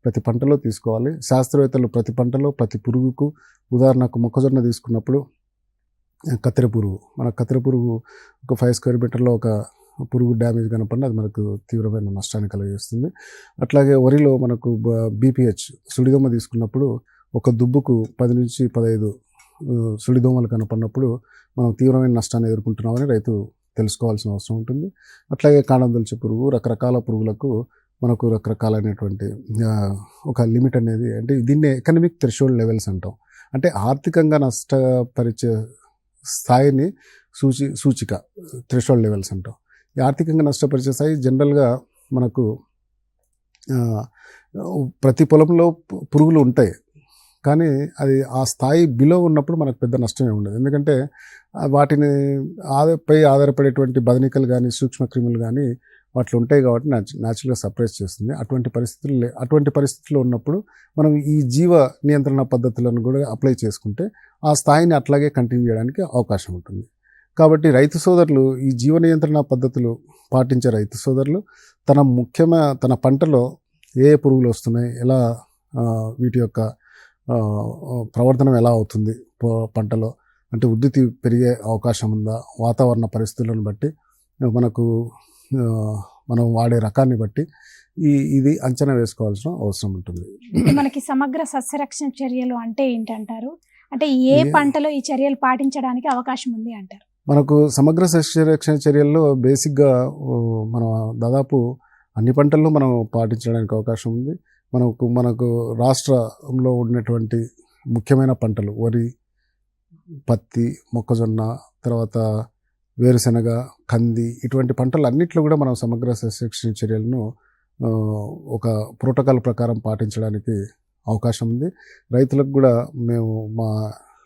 ప్రతి పంటలో తీసుకోవాలి. శాస్త్రవేత్తలు ప్రతి పంటలో ప్రతి పురుగుకు, ఉదాహరణకు మొక్కజొన్న తీసుకున్నప్పుడు కత్తెర పురుగు ఒక 5 స్క్వేర్ మీటర్లో ఒక పురుగు డ్యామేజ్ కనపడిన అది మనకు తీవ్రమైన నష్టాన్ని కలిగిస్తుంది. అట్లాగే వరిలో మనకు బీపీహెచ్ సుడిదోమ తీసుకున్నప్పుడు ఒక దుబ్బుకు 10 నుంచి 15 సుడిదోమలు కనపడినప్పుడు మనం తీవ్రమైన నష్టాన్ని ఎదుర్కొంటున్నామని రైతు తెలుసుకోవాల్సిన అవసరం ఉంటుంది. అట్లాగే కాండం తొలుచు పురుగు, రకరకాల పురుగులకు మనకు రకరకాలైనటువంటి ఒక లిమిట్ అనేది, అంటే దీన్ని ఎకనమిక్ థ్రెషోల్డ్ లెవెల్స్ అంటాం. అంటే ఆర్థికంగా నష్టపరిచే స్థాయిని సూచిక థ్రెషోల్డ్ లెవెల్స్ అంటాం. ఈ ఆర్థికంగా నష్టపరిచే స్థాయి జనరల్గా మనకు ప్రతి పొలంలో పురుగులు ఉంటాయి, కానీ అది ఆ స్థాయి బిలో ఉన్నప్పుడు మనకు పెద్ద నష్టమే ఉండదు. ఎందుకంటే వాటిని ఆధారపడేటువంటి బదనికలు కానీ సూక్ష్మక్రిములు కానీ వాటిలో ఉంటాయి కాబట్టి న్యాచురల్గా సప్రెస్ చేస్తుంది. అటువంటి పరిస్థితుల్లో ఉన్నప్పుడు మనం ఈ జీవ నియంత్రణ పద్ధతులను కూడా అప్లై చేసుకుంటే ఆ స్థాయిని అట్లాగే కంటిన్యూ చేయడానికి అవకాశం ఉంటుంది. కాబట్టి రైతు సోదరులు ఈ జీవ నియంత్రణ పద్ధతులు పాటించే రైతు సోదరులు తన పంటలో ఏ పురుగులు వస్తున్నాయి, ఎలా వీటి యొక్క ప్రవర్తన ఎలా అవుతుంది పంటలో, అంటే ఉద్ధృతి పెరిగే అవకాశం ఉందా, వాతావరణ పరిస్థితులను బట్టి మనం వాడే రకాన్ని బట్టి ఇది అంచనా వేసుకోవాల్సిన అవసరం ఉంటుంది. మనకి సమగ్ర సస్యరక్షణ చర్యలు అంటే ఏంటంటారు? అంటే ఏ పంటలో ఈ చర్యలు పాటించడానికి అవకాశం ఉంది అంటారు? మనకు సమగ్ర సస్యరక్షణ చర్యల్లో బేసిక్గా మనం దాదాపు అన్ని పంటల్లో మనం పాటించడానికి అవకాశం ఉంది. మనకు రాష్ట్రంలో ఉన్నటువంటి ముఖ్యమైన పంటలు వరి, పత్తి, మొక్కజొన్న, తర్వాత వేరుశెనగ, కంది, ఇటువంటి పంటలు అన్నింటిలో కూడా మనం సమగ్ర సస్యరక్షణ చర్యలను ఒక ప్రోటోకాల్ ప్రకారం పాటించడానికి అవకాశం ఉంది. రైతులకు కూడా మేము మా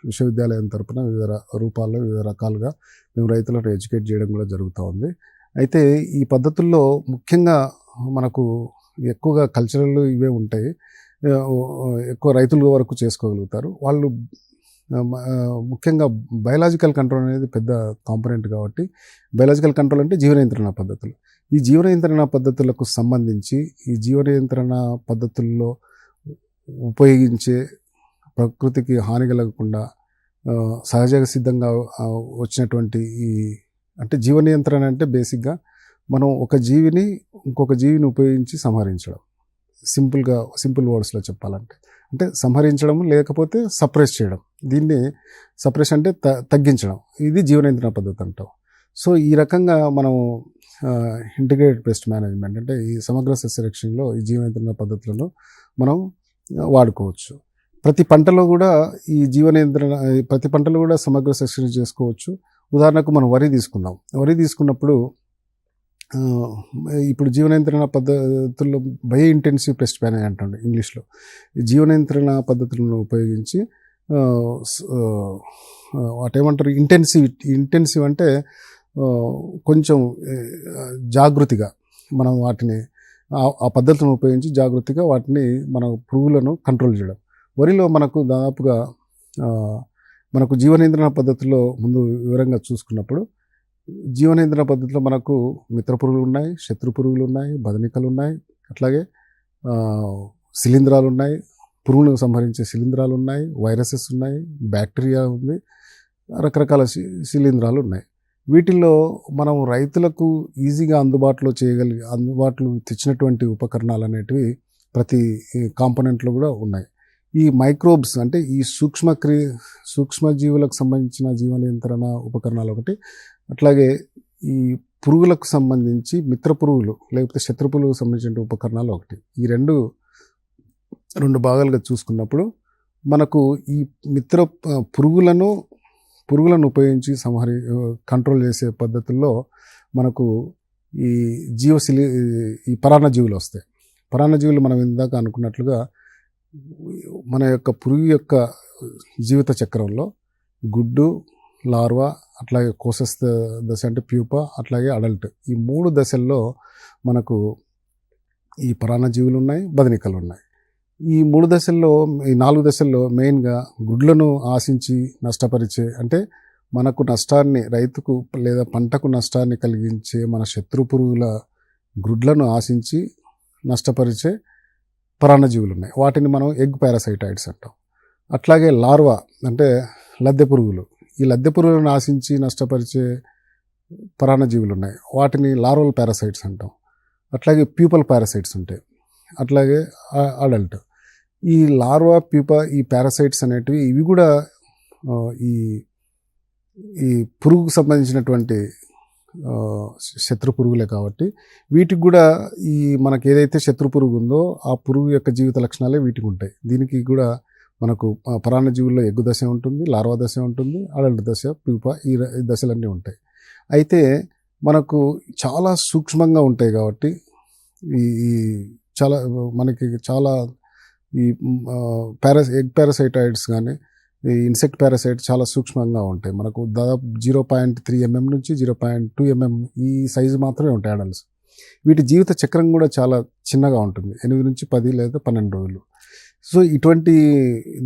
విశ్వవిద్యాలయం తరపున వివిధ రూపాల్లో వివిధ రకాలుగా మేము రైతులను ఎడ్యుకేట్ చేయడం కూడా జరుగుతూ ఉంది. అయితే ఈ పద్ధతుల్లో ముఖ్యంగా మనకు ఎక్కువగా కల్చరల్ ఇవే ఉంటాయి, ఎక్కువ రైతుల వరకు చేసుకోగలుగుతారు. వాళ్ళు ముఖ్యంగా బయలాజికల్ కంట్రోల్ అనేది పెద్ద కాంపోనెంట్ కాబట్టి బయలాజికల్ కంట్రోల్ అంటే జీవ నియంత్రణ పద్ధతులు. ఈ జీవ నియంత్రణ పద్ధతులకు సంబంధించి ఈ జీవ నియంత్రణ పద్ధతుల్లో ఉపయోగించే ప్రకృతికి హాని కలగకుండా సహజ సిద్ధంగా వచ్చినటువంటి అంటే జీవ నియంత్రణ అంటే బేసిక్గా మనం ఒక జీవిని ఇంకొక జీవిని ఉపయోగించి సంహరించడం. సింపుల్ వర్డ్స్లో చెప్పాలంటే అంటే సంహరించడం లేకపోతే సప్రెస్ చేయడం. దీన్ని సప్రెస్ అంటే తగ్గించడం. ఇది జీవ నియంత్రణ పద్ధతి అంటాం. సో ఈ రకంగా మనం ఇంటిగ్రేటెడ్ పెస్ట్ మేనేజ్మెంట్ అంటే ఈ సమగ్ర సస్యరక్షణలో ఈ జీవ నియంత్రణ పద్ధతులను మనం వాడుకోవచ్చు. ప్రతి పంటలో కూడా ఈ జీవ నియంత్రణ ప్రతి పంటలో కూడా సమగ్ర సస్యరక్షణ చేసుకోవచ్చు. ఉదాహరణకు మనం వరి తీసుకుందాం. వరి తీసుకున్నప్పుడు ఇప్పుడు జీవ నియంత్రణ పద్ధతుల్లో బయో ఇంటెన్సివ్ పెస్ట్ మేనేజ్ అంటాడు ఇంగ్లీష్లో. ఈ జీవ నియంత్రణ పద్ధతులను ఉపయోగించి వాటేమంటారు ఇంటెన్సివ్ అంటే కొంచెం జాగృతిగా మనం వాటిని ఆ పద్ధతులను ఉపయోగించి జాగృతిగా వాటిని మన పురుగులను కంట్రోల్ చేయడం. వరిలో మనకు దాదాపుగా మనకు జీవ నియంత్రణ పద్ధతిలో ముందు వివరంగా చూసుకున్నప్పుడు జీవ నియంత్రణ పద్ధతిలో మనకు మిత్ర పురుగులు ఉన్నాయి, శత్రు పురుగులు ఉన్నాయి, బదనికలు ఉన్నాయి, అట్లాగే శిలీంధ్రాలు ఉన్నాయి, పురుగులను సంహరించే శిలీంధ్రాలు ఉన్నాయి, వైరసెస్ ఉన్నాయి, బ్యాక్టీరియా ఉంది, రకరకాల శిలీంధ్రాలు ఉన్నాయి. వీటిల్లో మనం రైతులకు ఈజీగా అందుబాటులో తెచ్చినటువంటి ఉపకరణాలు అనేటివి ప్రతి కాంపోనెంట్లో కూడా ఉన్నాయి. ఈ మైక్రోబ్స్ అంటే ఈ సూక్ష్మజీవులకు సంబంధించిన జీవ నియంత్రణ ఉపకరణాలు ఒకటి, అట్లాగే ఈ పురుగులకు సంబంధించి మిత్ర పురుగులు లేకపోతే శత్రు పురుగులకు సంబంధించిన ఉపకరణాలు ఒకటి. ఈ రెండు భాగాలుగా చూసుకున్నప్పుడు మనకు ఈ మిత్ర పురుగులను ఉపయోగించి కంట్రోల్ చేసే పద్ధతుల్లో మనకు ఈ ఈ పరాన్నజీవులు వస్తాయి. పరాన్నజీవులు మనం ఇందాక అనుకున్నట్లుగా మన యొక్క పురుగు యొక్క జీవిత చక్రంలో గుడ్డు, లార్వా, అట్లాగే కోసస్ దశ అంటే ప్యూపా, అట్లాగే అడల్ట్, ఈ 3 దశల్లో మనకు ఈ పరాన్నజీవులు ఉన్నాయి, బదనికలు ఉన్నాయి. ఈ 3 దశల్లో ఈ 4 దశల్లో మెయిన్గా గుడ్లను ఆశించి నష్టపరిచే అంటే మనకు నష్టాన్ని రైతుకు లేదా పంటకు నష్టాన్ని కలిగించే మన శత్రు పురుగుల గుడ్లను ఆశించి నష్టపరిచే పరాన్నజీవులు ఉన్నాయి. వాటిని మనం ఎగ్ పారాసైటాయిడ్స్ అంటాం. అట్లాగే లార్వా అంటే లద్దె పురుగులు, ఈ లద్దె పురుగులను ఆశించి నష్టపరిచే పరాన్నజీవులు ఉన్నాయి. వాటిని లార్వల్ పారాసైట్స్ అంటాం. అట్లాగే ప్యూపల్ పారాసైట్స్ ఉంటాయి. అట్లాగే అడల్ట్. ఈ లార్వా, ప్యూపా, ఈ పారాసైట్స్ అనేటివి ఇవి కూడా ఈ పురుగుకు సంబంధించినటువంటి శత్రు పురుగులే కాబట్టి వీటికి కూడా ఈ మనకి ఏదైతే శత్రు పురుగు ఉందో ఆ పురుగు యొక్క జీవిత లక్షణాలే వీటికి ఉంటాయి. దీనికి కూడా మనకు పరాన్నజీవుల్లో ఎగ్గు దశ ఉంటుంది, లార్వా దశ ఉంటుంది, అడల్ట్ దశ, ప్యూపా, ఈ దశలన్నీ ఉంటాయి. అయితే మనకు చాలా సూక్ష్మంగా ఉంటాయి కాబట్టి ఈ మనకి చాలా ఈ ఎగ్ పారాసైటాయిడ్స్ కానీ ఈ ఇన్సెక్ట్ పారాసైట్ చాలా సూక్ష్మంగా ఉంటాయి. మనకు దాదాపు 0.3 mm నుంచి 0.2 mm ఈ సైజు మాత్రమే ఉంటాయి అడల్ట్స్. వీటి జీవిత చక్రం కూడా చాలా చిన్నగా ఉంటుంది, 8 నుంచి 10 లేదా 12 రోజులు. సో ఇటువంటి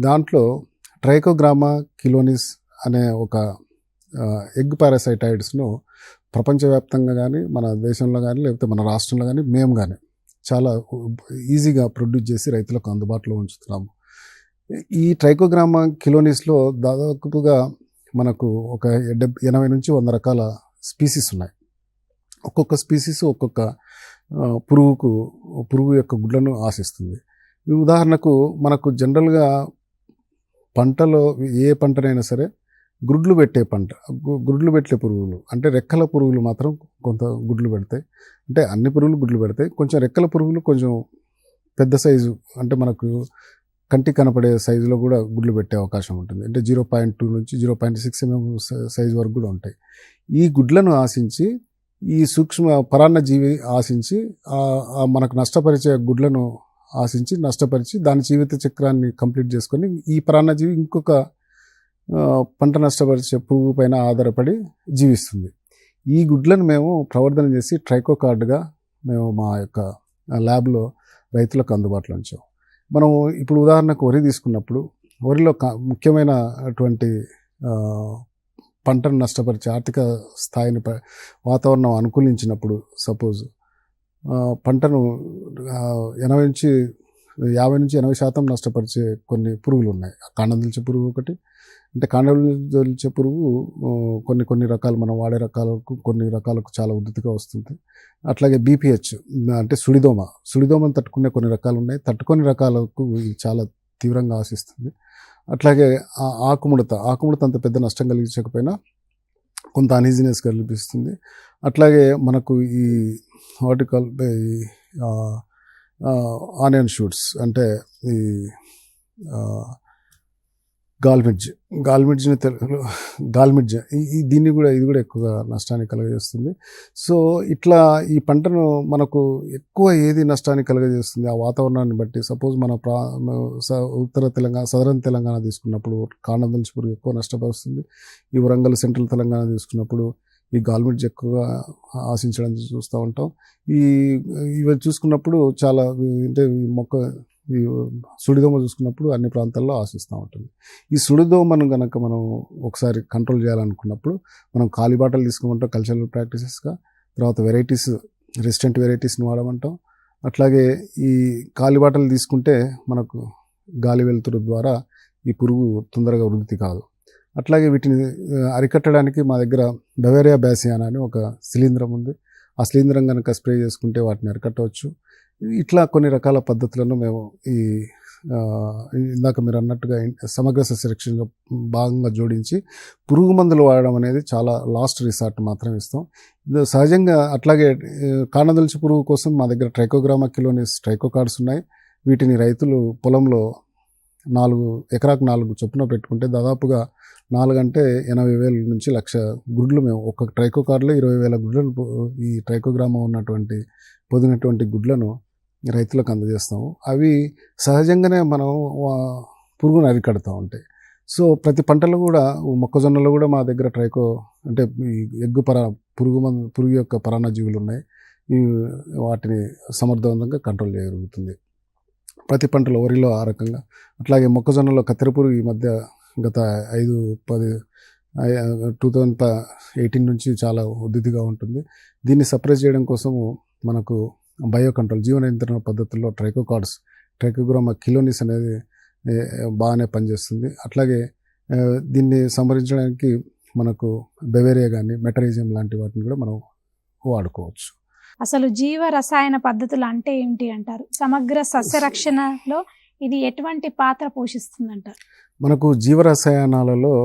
దాంట్లో ట్రైకోగ్రామా కిలోనిస్ అనే ఒక ఎగ్ పారాసైటాయిడ్స్ను ప్రపంచవ్యాప్తంగా కానీ మన దేశంలో కానీ లేకపోతే మన రాష్ట్రంలో కానీ మేము కానీ చాలా ఈజీగా ప్రొడ్యూస్ చేసి రైతులకు అందుబాటులో ఉంచుతున్నాము. ఈ ట్రైకోగ్రామా కిలోనిస్లో దాదాపుగా మనకు ఒక 80 నుంచి 100 రకాల స్పీసీస్ ఉన్నాయి. ఒక్కొక్క స్పీసీస్ ఒక్కొక్క పురుగు యొక్క గుడ్లను ఆశిస్తుంది. ఉదాహరణకు మనకు జనరల్గా పంటలో ఏ పంటనైనా సరే గుడ్లు పెట్టే పురుగులు అంటే రెక్కల పురుగులు మాత్రం కొంత గుడ్లు పెడతాయి. అంటే అన్ని పురుగులు గుడ్లు పెడతాయి. కొంచెం రెక్కల పురుగులు కొంచెం పెద్ద సైజు అంటే మనకు కంటికి కనపడే సైజులో కూడా గుడ్లు పెట్టే అవకాశం ఉంటుంది. అంటే 0.2 నుంచి 0.6 mm సైజు వరకు కూడా ఉంటాయి. ఈ గుడ్లను ఆశించి ఈ సూక్ష్మ పరాన్నజీవి ఆశించి మనకు నష్టపరిచే గుడ్లను ఆశించి నష్టపరిచి దాని జీవిత చక్రాన్ని కంప్లీట్ చేసుకొని ఈ పరాన్నజీవి ఇంకొక పంట నష్టపరిచే పురుగు పైన ఆధారపడి జీవిస్తుంది. ఈ గుడ్లను మేము ప్రవర్ధన చేసి ట్రైకోకార్డ్గా మేము మా యొక్క ల్యాబ్లో రైతులకు అందుబాటులో ఉంచాం. మనం ఇప్పుడు ఉదాహరణకు వరి తీసుకున్నప్పుడు వరిలో ముఖ్యమైనటువంటి పంటను నష్టపరిచే ఆర్థిక స్థాయిని వాతావరణం అనుకూలించినప్పుడు సపోజ్ పంటను 50 నుంచి 80% నష్టపరిచే కొన్ని పురుగులు ఉన్నాయి. కాండందిల్చే పురుగు ఒకటి. అంటే కాండందిల్చే పురుగు కొన్ని రకాలు మనం వాడే రకాలకు కొన్ని రకాలకు చాలా ఉధృతిగా వస్తుంది. అట్లాగే BPH అంటే సుడిదోమను తట్టుకునే కొన్ని రకాలు ఉన్నాయి. తట్టుకొని రకాలకు చాలా తీవ్రంగా ఆశిస్తుంది. అట్లాగే ఆకుముడత అంత పెద్ద నష్టం కలిగించకపోయినా కొంత అనీజినెస్ కల్పిస్తుంది. అట్లాగే మనకు ఈ హార్టికల్ ఆనియన్ షూట్స్ అంటే ఈ గాల్మిడ్జ్ని దీన్ని కూడా ఇది కూడా ఎక్కువగా నష్టాన్ని కలుగజేస్తుంది. సో ఇట్లా ఈ పంటను మనకు ఎక్కువ ఏది నష్టాన్ని కలుగజేస్తుంది ఆ వాతావరణాన్ని బట్టి. సపోజ్ మన సదరన్ తెలంగాణ తీసుకున్నప్పుడు కాండందొంచి పురుగు ఎక్కువ నష్టపరుస్తుంది. ఈ వరంగల్ సెంట్రల్ తెలంగాణ తీసుకున్నప్పుడు ఈ గాల్మిడ్జ్ ఎక్కువగా ఆశించడం చూస్తూ ఉంటాం. ఇవి చూసుకున్నప్పుడు చాలా అంటే ఈ సుడిదోమ చూసుకున్నప్పుడు అన్ని ప్రాంతాల్లో ఆశిస్తూ ఉంటుంది. ఈ సుడిదోమను కనుక మనం ఒకసారి కంట్రోల్ చేయాలనుకున్నప్పుడు మనం కాలిబాటలు తీసుకోమంటాం కల్చరల్ ప్రాక్టీసెస్గా. తర్వాత రెసిస్టెంట్ వెరైటీస్ని వాడమంటాం. అట్లాగే ఈ కాలిబాటలు తీసుకుంటే మనకు గాలి వెలుతురు ద్వారా ఈ పురుగు తొందరగా వృద్ధి కాదు. అట్లాగే వీటిని అరికట్టడానికి మా దగ్గర బవేరియా బ్యాసియానా అని ఒక శిలీంధ్రం ఉంది. ఆ శిలీంధ్రం కనుక స్ప్రే చేసుకుంటే వాటిని అరికట్టవచ్చు. ఇట్లా కొన్ని రకాల పద్ధతులను మేము ఇందాక మీరు అన్నట్టుగా సమగ్ర సస్యరక్షణలో భాగంగా జోడించి పురుగు మందులు వాడడం అనేది చాలా లాస్ట్ రిసార్ట్ మాత్రం ఇస్తాం. సహజంగా అట్లాగే కాండందొంచి పురుగు కోసం మా దగ్గర ట్రైకోగ్రామా కిలోనిస్ ట్రైకోకార్డ్స్ ఉన్నాయి. వీటిని రైతులు పొలంలో 4 ఎకరాకు 4 చొప్పున పెట్టుకుంటే దాదాపుగా 4 అంటే 80,000 నుంచి 1,00,000 గుడ్లు మేము ఒక ట్రైకోకార్డ్లో 20,000 గుడ్లను ఈ ట్రైకోగ్రామా ఉన్నటువంటి పొదినటువంటి గుడ్లను రైతులకు అందజేస్తాము. అవి సహజంగానే మనం పురుగును అరికడతా ఉంటాయి. సో ప్రతి పంటలో కూడా మొక్కజొన్నలో కూడా మా దగ్గర అంటే ఈ ఎగ్గు పురుగు యొక్క పరాన్నజీవులు ఉన్నాయి. వాటిని సమర్థవంతంగా కంట్రోల్ చేయగలుగుతుంది ప్రతి పంటలో. వరిలో ఆ రకంగా, అట్లాగే మొక్కజొన్నలో కత్తెర పురుగు ఈ మధ్య గత 2018 నుంచి చాలా ఉధృతిగా ఉంటుంది. దీన్ని సప్రెస్ చేయడం కోసము మనకు బయో కంట్రోల్ జీవ నియంత్రణ పద్ధతుల్లో ట్రైకోగ్రామా కిలోనిస్ అనేది బాగానే పనిచేస్తుంది. అట్లాగే దీన్ని సంహరించడానికి మనకు బెవేరియా కానీ మెటరైజియం లాంటి వాటిని కూడా మనం వాడుకోవచ్చు. అసలు జీవ రసాయన పద్ధతులు అంటే ఏంటి అంటారు? సమగ్ర సస్యరక్షణలో ఇది ఎటువంటి పాత్ర పోషిస్తుందంటారు? మనకు జీవ రసాయనాలలో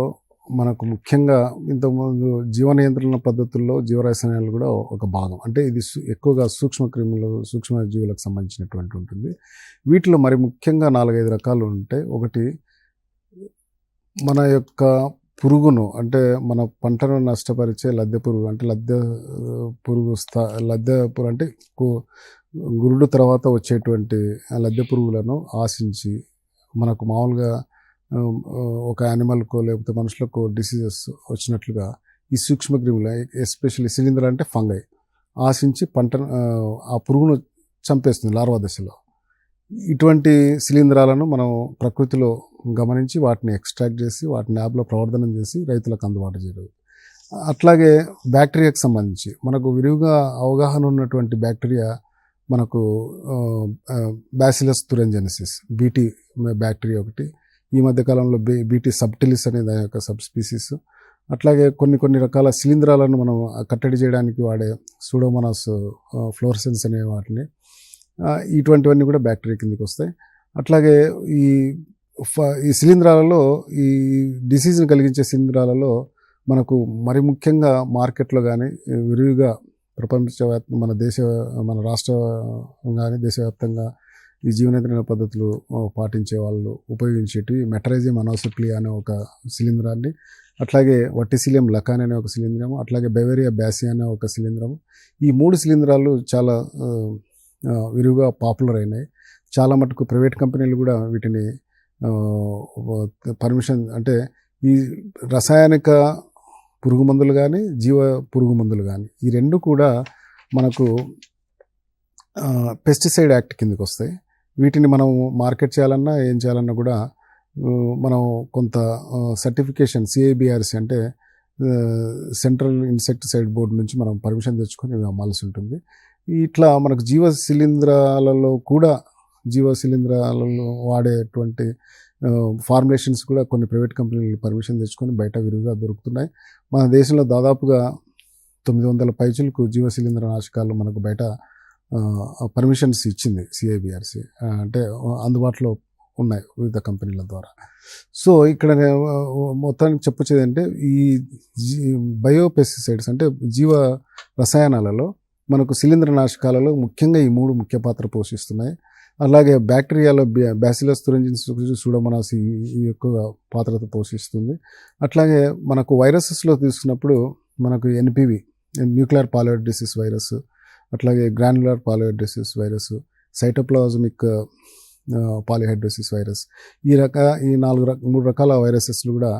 మనకు ముఖ్యంగా ఇంతకుముందు జీవ నియంత్రణ పద్ధతుల్లో జీవ రసాయనాలు కూడా ఒక భాగం. అంటే ఇది ఎక్కువగా సూక్ష్మజీవులకు సంబంధించినటువంటి ఉంటుంది. వీటిలో మరి ముఖ్యంగా 4-5 రకాలు ఉంటాయి. ఒకటి మన యొక్క పురుగును అంటే మన పంటను నష్టపరిచే లద్దె పురుగు అంటే లద్దె పురుగు అంటే గురుడు తర్వాత వచ్చేటువంటి లద్దె పురుగులను ఆశించి మనకు మామూలుగా ఒక యానిమల్కో లేకపోతే మనుషులకు డిసీజెస్ వచ్చినట్లుగా ఈ సూక్ష్మక్రిములు ఎస్పెషల్లీ శిలీంధ్రాలు అంటే ఫంగై ఆశించి పంటను ఆ పురుగును చంపేస్తుంది లార్వా దశలో. ఇటువంటి శిలీంధ్రాలను మనం ప్రకృతిలో గమనించి వాటిని ఎక్స్ట్రాక్ట్ చేసి వాటిని ల్యాబ్లో ప్రవర్ధనం చేసి రైతులకు అందుబాటు చేయడం. అట్లాగే బ్యాక్టీరియాకి సంబంధించి మనకు విరివిగా అవగాహన ఉన్నటువంటి బ్యాక్టీరియా మనకు బ్యాసిలస్ తురెంజెనిసిస్ బీటీ బ్యాక్టీరియా ఒకటి. ఈ మధ్యకాలంలో బీటీ సబ్టిలిస్ అనే దాని యొక్క సబ్ స్పీసీస్. అట్లాగే కొన్ని రకాల శిలీంధ్రాలను మనం కట్టడి చేయడానికి వాడే సూడోమోనాస్ ఫ్లోరసెన్స్ అనే వాటిని ఇటువంటివన్నీ కూడా బ్యాక్టీరియా కిందకి వస్తాయి. అట్లాగే ఈ శిలీంధ్రాలలో ఈ డిసీజ్ని కలిగించే శిలీంధ్రాలలో మనకు మరి ముఖ్యంగా మార్కెట్లో కానీ విరివిగా మన రాష్ట్ర కానీ దేశవ్యాప్తంగా ఈ జీవ నియంత్రణ పద్ధతులు పాటించే వాళ్ళు ఉపయోగించేటివి మెటరైజియం అనోసిప్లి అనే ఒక శిలీంధ్రాన్ని, అట్లాగే వట్టిసిలియం లకాన్ అనే ఒక శిలీంధ్రము, అట్లాగే బెవేరియా బ్యాసియా అనే ఒక శిలీంధ్రము. ఈ 3 శిలీంధ్రాలు చాలా విరివిగా పాపులర్ అయినాయి. చాలా మటుకు ప్రైవేట్ కంపెనీలు కూడా వీటిని పర్మిషన్ అంటే ఈ రసాయనిక పురుగు మందులు కానీ జీవ పురుగు మందులు కానీ ఈ 2 కూడా మనకు పెస్టిసైడ్ యాక్ట్ కిందకి వస్తాయి. వీటిని మనం మార్కెట్ చేయాలన్నా ఏం చేయాలన్నా కూడా మనం కొంత సర్టిఫికేషన్ సిఐబిఆర్సి అంటే సెంట్రల్ ఇన్సెక్టిసైడ్ బోర్డు నుంచి మనం పర్మిషన్ తెచ్చుకొని అమ్మాల్సి ఉంటుంది. ఇట్లా మనకు జీవ శిలీంధ్రాలలో వాడేటువంటి ఫార్ములేషన్స్ కూడా కొన్ని ప్రైవేట్ కంపెనీలు పర్మిషన్ తెచ్చుకొని బయట విరివిగా దొరుకుతున్నాయి. మన దేశంలో దాదాపుగా 900 పైచులకు జీవ శిలీంధ్ర నాశకాలు మనకు బయట పర్మిషన్స్ ఇచ్చింది సిఐబిఆర్సి. అంటే అందుబాటులో ఉన్నాయి వివిధ కంపెనీల ద్వారా. సో ఇక్కడ మొత్తానికి చెప్పొచ్చేది అంటే ఈ బయోపెస్టిసైడ్స్ అంటే జీవ రసాయనాలలో మనకు శిలీంద్రనాశకాలలో ముఖ్యంగా ఈ 3 ముఖ్య పాత్ర పోషిస్తున్నాయి. అలాగే బ్యాక్టీరియాలో బ్యాసిలస్ తురింజిన్స్ సూడోమోనాస్ ఈ ఎక్కువ పాత్రతో పోషిస్తుంది. అట్లాగే మనకు వైరసెస్లో తీసుకున్నప్పుడు మనకు ఎన్పివి న్యూక్లియర్ పాలియోయిడ్ డిసీజ్ వైరస్, అట్లాగే గ్రాన్యులర్ పాలియోయిడ్ disease virus, cytoplasmic polyhedrosis virus, ఈ 3 రకాల వైరసెస్లు కూడా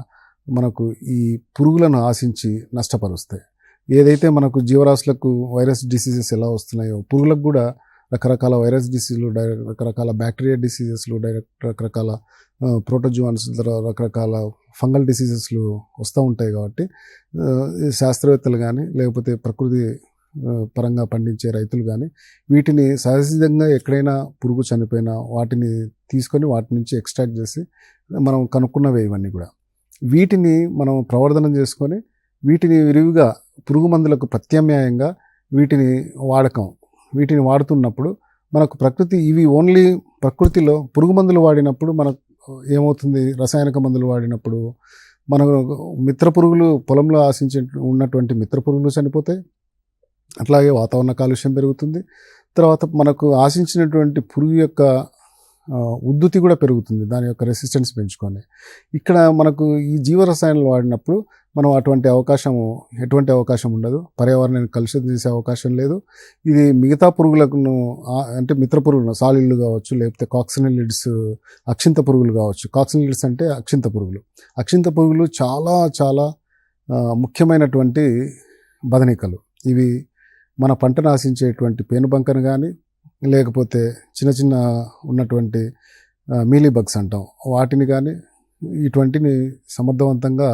మనకు ఈ పురుగులను ఆశించి నష్టపరుస్తాయి. ఏదైతే మనకు జీవరాశులకు వైరస్ డిసీజెస్ ఎలా వస్తున్నాయో పురుగులకు కూడా రకరకాల వైరస్ డిసీజులు, రకరకాల బ్యాక్టీరియా డిసీజెస్లు, రకరకాల ప్రోటోజువాన్స్, రకరకాల ఫంగల్ డిసీజెస్లు వస్తూ ఉంటాయి. కాబట్టి శాస్త్రవేత్తలు కానీ లేకపోతే ప్రకృతి పరంగా పండించే రైతులు కానీ వీటిని సహజంగా ఎక్కడైనా పురుగు చనిపోయినా వాటిని తీసుకొని వాటి నుంచి ఎక్స్ట్రాక్ట్ చేసి మనం కనుక్కున్నవే ఇవన్నీ కూడా. వీటిని మనం ప్రవర్ధనం చేసుకొని వీటిని విరివిగా పురుగు మందులకు ప్రత్యామ్నాయంగా వీటిని వాడుతున్నప్పుడు మనకు ఇవి ఓన్లీ ప్రకృతిలో పురుగు మందులు వాడినప్పుడు మనకు ఏమవుతుంది, రసాయనిక మందులు వాడినప్పుడు మనకు మిత్ర పురుగులు పొలంలో ఆశించి ఉన్నటువంటి మిత్ర పురుగులు చనిపోతాయి. అట్లాగే వాతావరణ కాలుష్యం పెరుగుతుంది. తర్వాత మనకు ఆశించినటువంటి పురుగు యొక్క ఉద్ధృతి కూడా పెరుగుతుంది, దాని యొక్క రెసిస్టెన్స్ పెంచుకొని. ఇక్కడ మనకు ఈ జీవరసాయనాలు వాడినప్పుడు మనం ఎటువంటి అవకాశం ఉండదు, పర్యావరణాన్ని కలుషితం చేసే అవకాశం లేదు. ఇది మిగతా పురుగులను అంటే మిత్ర పురుగులను సాలిళ్ళు కావచ్చు, లేకపోతే కాక్సినిలిడ్స్ అక్షింత పురుగులు కావచ్చు. కాక్సినిలిడ్స్ అంటే అక్షింత పురుగులు చాలా చాలా ముఖ్యమైనటువంటి బదనికలు. ఇవి మన పంటను ఆశించేటువంటి పేనుబంకను కానీ లేకపోతే చిన్న ఉన్నటువంటి మీలీ బగ్స్ అంటాం వాటిని కానీ ఇటువంటిని సమర్థవంతంగా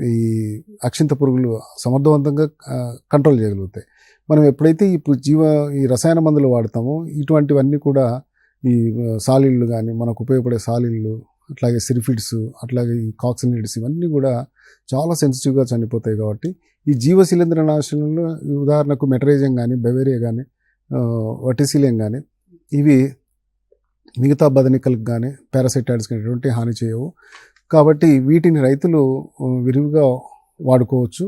ఈ అక్షింత పురుగులు సమర్థవంతంగా కంట్రోల్ చేయగలుగుతాయి. మనం ఎప్పుడైతే ఈ రసాయన మందులు వాడతామో ఇటువంటివన్నీ కూడా ఈ సాలిళ్ళు కానీ మనకు ఉపయోగపడే సాలిళ్ళు, అట్లాగే సిరిఫిడ్స్, అట్లాగే ఈ కాక్సినిడ్స్ ఇవన్నీ కూడా చాలా సెన్సిటివ్గా చనిపోతాయి. కాబట్టి ఈ జీవ శిలీంద్ర నాశనంలో ఉదాహరణకు మెటరైజియం కానీ, బెవేరియా కానీ, వటిసిలియం కానీ ఇవి మిగతా బదనికలకు కానీ పారాసైటాయిడ్స్ కానీ ఎటువంటి హాని చేయవు. కాబట్టి వీటిని రైతులు విరివిగా వాడుకోవచ్చు.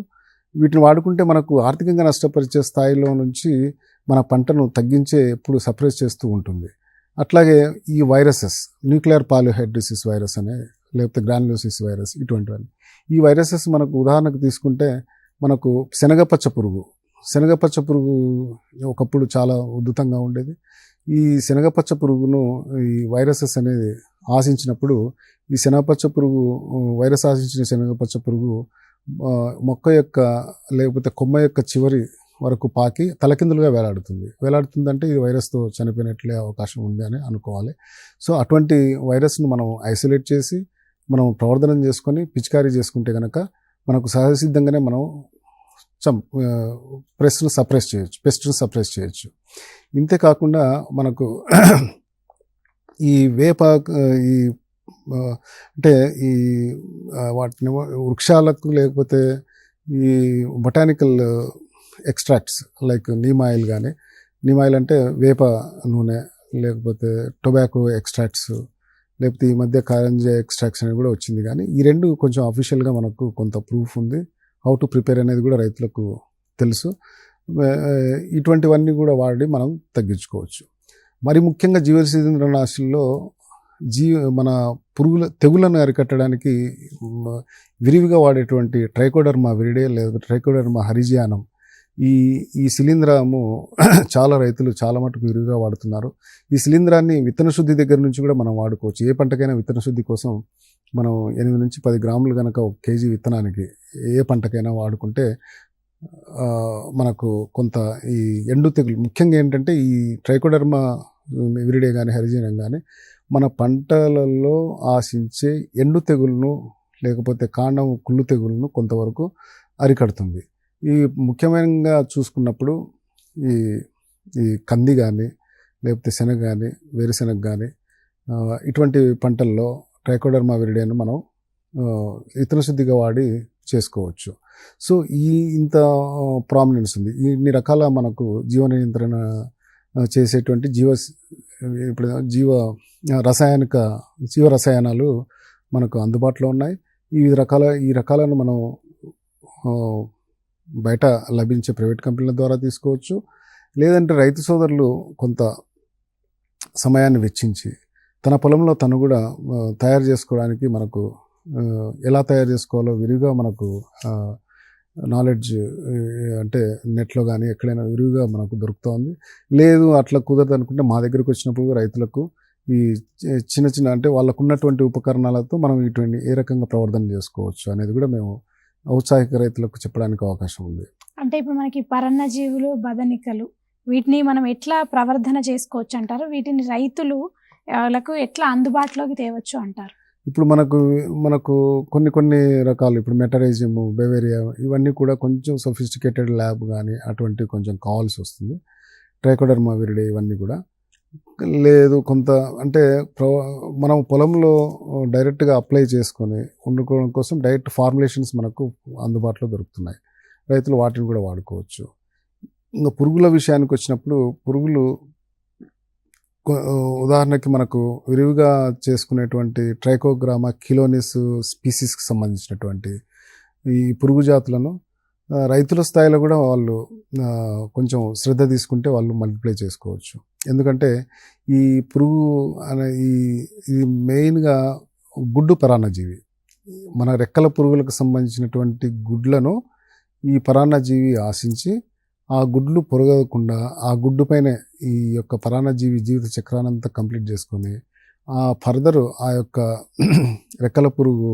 వీటిని వాడుకుంటే మనకు ఆర్థికంగా నష్టపరిచే స్థాయిలో నుంచి మన పంటను తగ్గించే ఎప్పుడు సప్రెస్ చేస్తూ ఉంటుంది. అట్లాగే ఈ వైరసెస్ న్యూక్లియర్ పాలియోహైడ్రోసిస్ వైరస్ అనే లేకపోతే గ్రాన్యులోసిస్ వైరస్ ఇటువంటివన్నీ ఈ వైరసెస్ మనకు ఉదాహరణకు తీసుకుంటే మనకు శనగపచ్చ పురుగు ఒకప్పుడు చాలా ఉధృతంగా ఉండేది. ఈ శనగపచ్చ పురుగును ఈ వైరసెస్ అనేది ఆశించినప్పుడు ఈ వైరస్ ఆశించిన శనగపచ్చ పురుగు మొక్క యొక్క లేకపోతే కొమ్మ యొక్క చివరి వరకు పాకి తలకిందులుగా వేలాడుతుందంటే ఇది వైరస్తో చనిపోయినట్లే అవకాశం ఉంది అని అనుకోవాలి. సో అటువంటి వైరస్ను మనం ఐసోలేట్ చేసి మనం ప్రవర్ధనం చేసుకొని పిచికారీ చేసుకుంటే కనుక మనకు సహజసిద్ధంగానే మనం పెస్ట్ను సప్రెస్ చేయొచ్చు. ఇంతే కాకుండా మనకు ఈ అంటే ఈ వాటిని వృక్షాలకు లేకపోతే ఈ botanical extracts like neem oil అంటే వేప నూనె, లేకపోతే టొబాకో ఎక్స్ట్రాక్ట్స్, లేకపోతే ఈ మధ్య కారంజ ఎక్స్ట్రాక్ట్స్ అనేది కూడా వచ్చింది. కానీ ఈ రెండు కొంచెం అఫీషియల్గా మనకు కొంత ప్రూఫ్ ఉంది. హౌ టు ప్రిపేర్ అనేది కూడా రైతులకు తెలుసు. ఇటువంటివన్నీ కూడా వాడి మనం తగ్గించుకోవచ్చు. మరి ముఖ్యంగా జీవశిలీంద్రనాశుల్లో మన తెగులను అరికట్టడానికి విరివిగా వాడేటువంటి ట్రైకోడర్మా విరిడే లేదా ట్రైకోడర్మా హరిజియానం ఈ శిలీంధ్రము చాలా రైతులు చాలా మటుకు విరివిగా వాడుతున్నారు. ఈ శిలీంధ్రాన్ని విత్తన శుద్ధి దగ్గర నుంచి కూడా మనం వాడుకోవచ్చు. ఏ పంటకైనా విత్తన శుద్ధి కోసం మనం 8 నుంచి 10 గ్రాములు కనుక 1 కేజీ విత్తనానికి ఏ పంటకైనా వాడుకుంటే మనకు కొంత ఈ ఎండు తెగులు ముఖ్యంగా ఏంటంటే ఈ ట్రైకోడర్మా విరిడే కానీ హరిజియానం కానీ మన పంటలలో ఆశించే ఎండు తెగులను లేకపోతే కాండం కుళ్ళు తెగులను కొంతవరకు అరికడుతుంది. ఈ ముఖ్యమైనగా చూసుకున్నప్పుడు ఈ కంది కానీ లేకపోతే శనగ కానీ వేరుశెనగ కానీ ఇటువంటి పంటల్లో ట్రైకోడర్మా విరిడేను మనం విత్తన శుద్ధిగా వాడి చేసుకోవచ్చు. సో ఇంత ప్రామినెన్స్ ఉంది. ఇన్ని రకాల మనకు జీవ నియంత్రణ చేసేటువంటి ఇప్పుడు జీవ రసాయనాలు మనకు అందుబాటులో ఉన్నాయి. ఈ రకాలను మనం బయట లభించే ప్రైవేట్ కంపెనీల ద్వారా తీసుకోవచ్చు. లేదంటే రైతు సోదరులు కొంత సమయాన్ని వెచ్చించి తన పొలంలో తను కూడా తయారు చేసుకోవడానికి మనకు ఎలా తయారు చేసుకోవాలో విరివిగా మనకు నాలెడ్జ్ అంటే నెట్లో కానీ ఎక్కడైనా విరివిగా మనకు దొరుకుతుంది. లేదు అట్లా కుదరదు అనుకుంటే మా దగ్గరికి వచ్చినప్పుడు రైతులకు ఈ చిన్న అంటే వాళ్ళకు ఉన్నటువంటి ఉపకరణాలతో మనం ఇటువంటి ఏ రకంగా ప్రవర్తన చేసుకోవచ్చు అనేది కూడా మేము ఔత్సాహిక రైతులకు చెప్పడానికి అవకాశం ఉంది. అంటే ఇప్పుడు మనకి పరాన్నజీవులు, బదనికలు వీటిని మనం ఎట్లా ప్రవర్ధన చేసుకోవచ్చు అంటారు? వీటిని రైతులకు ఎట్లా అందుబాటులోకి తేవచ్చు అంటారు? ఇప్పుడు మనకు కొన్ని రకాలు ఇప్పుడు మెటరైజియం, బెవేరియా ఇవన్నీ కూడా కొంచెం సొఫిస్టికేటెడ్ ల్యాబ్ కానీ అటువంటి కొంచెం కావాల్సి వస్తుంది. ట్రైకోడర్మా విరిడే ఇవన్నీ కూడా లేదు. కొంత అంటే మనం పొలంలో డైరెక్ట్గా అప్లై చేసుకొని వండుకోవడం కోసం డైరెక్ట్ ఫార్ములేషన్స్ మనకు అందుబాటులో దొరుకుతున్నాయి. రైతులు వాటిని కూడా వాడుకోవచ్చు. ఇంకా పురుగుల విషయానికి వచ్చినప్పుడు పురుగులు ఉదాహరణకి మనకు విరివిగా చేసుకునేటువంటి ట్రైకోగ్రామా కిలోనిస్ స్పీసీస్కి సంబంధించినటువంటి ఈ పురుగు జాతులను రైతుల స్థాయిలో కూడా వాళ్ళు కొంచెం శ్రద్ధ తీసుకుంటే వాళ్ళు మల్టిప్లై చేసుకోవచ్చు. ఎందుకంటే ఈ పురుగు అనే ఇది మెయిన్గా గుడ్డు పరాన్నజీవి. మన రెక్కల పురుగులకు సంబంధించినటువంటి గుడ్లను ఈ పరాన్నజీవి ఆశించి ఆ గుడ్లు పొరగకుండా ఆ గుడ్డు పైన ఈ యొక్క పరాన్నజీవి జీవిత చక్రానంతా కంప్లీట్ చేసుకొని ఆ ఫర్దర్ ఆ యొక్క రెక్కల పురుగు